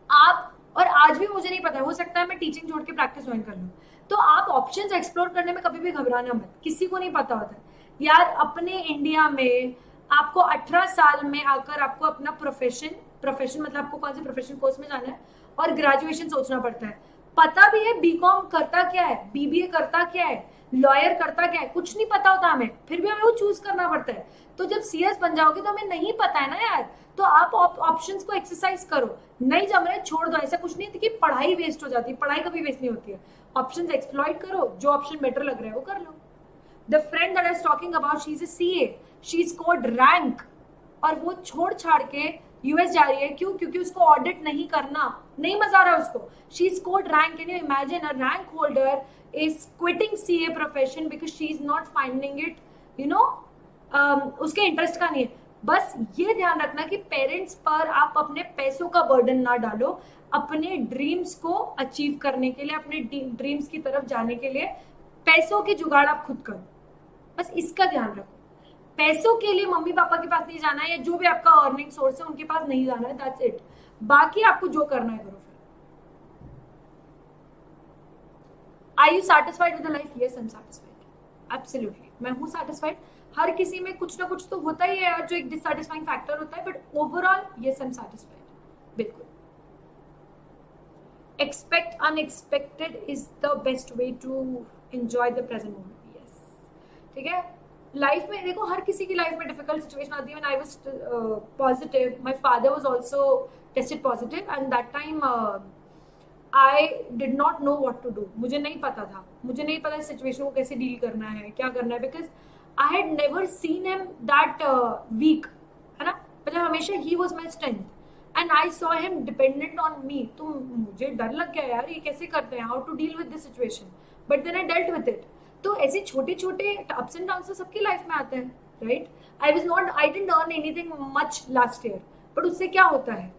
आप, और आज भी मुझे नहीं पता, हो सकता है मैं टीचिंग छोड़ के प्रैक्टिस ज्वाइन कर लूं, तो आप ऑप्शंस एक्सप्लोर करने में कभी भी घबराना मत, किसी को नहीं पता होता है यार। अपने इंडिया में आपको 18 साल में आकर आपको अपना प्रोफेशन मतलब आपको कौन से प्रोफेशन कोर्स में जाना है और ग्रेजुएशन सोचना पड़ता है। पता भी है बीकॉम करता क्या है, बीबीए करता क्या है, लॉयर करता क्या है, कुछ नहीं पता होता हमें, फिर भी हमें वो चूज करना पड़ता है। तो जब सीएस बन जाओगे तो हमें नहीं पता है ना यार, तो आप ऑप्शंस को एक्सरसाइज करो। नहीं जम रहे छोड़ दो, ऐसा कुछ नहीं है कि पढ़ाई वेस्ट हो जाती है, पढ़ाई कभी वेस्ट नहीं होती है। ऑप्शंस एक्सप्लॉइट करो, जो ऑप्शन बेटर लग रहा है वो कर लो। The friend that I was talking about, she is a CA, she scored rank, और वो छोड़ छाड़ के यूएस जा रही है। क्यों? क्योंकि उसको ऑडिट नहीं करना, नहीं मजा आ रहा है उसको। She scored rank, can you imagine a rank holder is quitting CA profession because she is not finding it, you know, उसके इंटरेस्ट का नहीं है। बस ये ध्यान रखना कि पेरेंट्स पर आप अपने पैसों का बर्डन ना डालो। अपने ड्रीम्स को अचीव करने के लिए, अपने ड्रीम्स की तरफ जाने के लिए पैसों की जुगाड़ आप खुद करो, बस इसका ध्यान रखो। पैसों के लिए मम्मी पापा के पास नहीं जाना है, या जो भी आपका अर्निंग सोर्स है उनके पास नहीं जाना है, दैट्स इट। बाकी आपको जो करना है करो। Are you satisfied with the life? Yes, I am satisfied, absolutely. मैं हूँ सैटिस्फाइड। हर किसी में कुछ ना कुछ तो होता ही है यार, जो एक डिससैटिस्फाइंग फैक्टर होता है, but overall yes I am satisfied, बिल्कुल। Expect unexpected is the best way to enjoy the present moment. Yes, ठीक है। लाइफ में देखो, हर किसी की लाइफ में डिफिकल्ट सिचुएशन आती है। When I was positive, my father was also tested positive, and that time I did not know what to do. मुझे नहीं पता था, मुझे नहीं पता सिचुएशन को कैसे डील करना है, क्या करना है, because I had never seen him that weak, है ना। मतलब हमेशा ही was my strength, and I saw him dependent on me. तो मुझे डर लग गया यार, ये कैसे करते हैं, how to deal with this situation, but then I dealt with it. तो ऐसे छोटे छोटे अप्स एंड डाउन्स सबकी लाइफ में आते हैं, right. I didn't earn anything much last year, but उससे क्या होता है,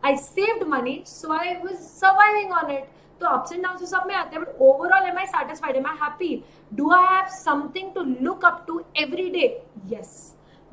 I saved money, so I was surviving on it. तो ups and downs तो सब में आते हैं, but overall am I satisfied? Am I happy? Do I have something to look up to every day? Yes.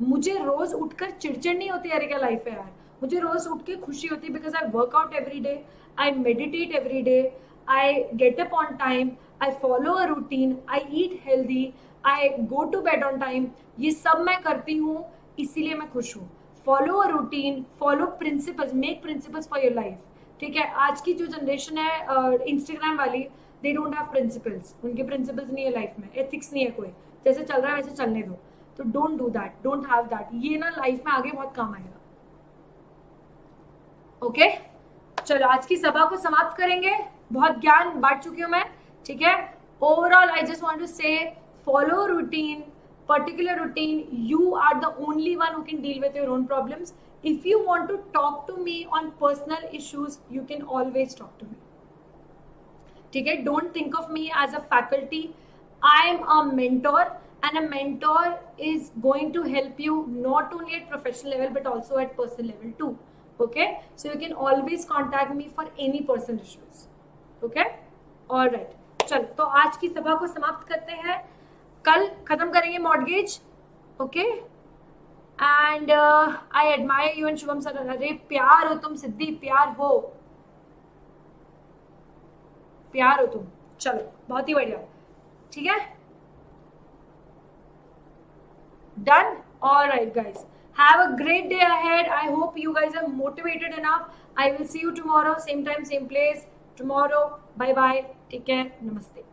मुझे रोज उठकर चिड़चिड़ नहीं होती यार, क्या लाइफ है यार। मुझे रोज उठ के खुशी होती है because I work out every day, I meditate every day, I get up on time, I follow a routine, I eat healthy, I go to bed on time. ये सब मैं करती हूँ, इसीलिए मैं खुश हूँ। Follow a routine, follow principles, make principles for your life, ठीक है। आज की जो जनरेशन है इंस्टाग्राम वाली, दे डोंट हैव प्रिंसिपल्स, उनके प्रिंसिपल्स नहीं है लाइफ में, एथिक्स नहीं है कोई, जैसे चल रहा है वैसे चलने दो। तो don't do that, don't have that. ये ना लाइफ में आगे बहुत काम आएगा। ओके, चलो आज की सभा को समाप्त करेंगे। बहुत ज्ञान बांट चुकी हूं मैं, ठीक है। Overall I just want to say follow routine, particular routine. You are the only one who can deal with your own problems. If you want to talk to me on personal issues, you can always talk to me, ठीक है। Don't think of me as a faculty. I am a mentor, and a mentor is going to help you not only at professional level but also at personal level too. Okay, so you can always contact me for any personal issues. Okay, all right. चलो, तो आज की सभा को समाप्त करते हैं, कल खत्म करेंगे mortgage. Okay, and I admire you and Shubham sir. अरे प्यार हो तुम सिद्धि, प्यार हो, प्यार हो तुम। चलो, बहुत ही बढ़िया, ठीक है, done. Alright guys, have a great day ahead. I hope you guys are motivated enough. I will see you tomorrow, same time same place tomorrow. Bye bye, take care, नमस्ते।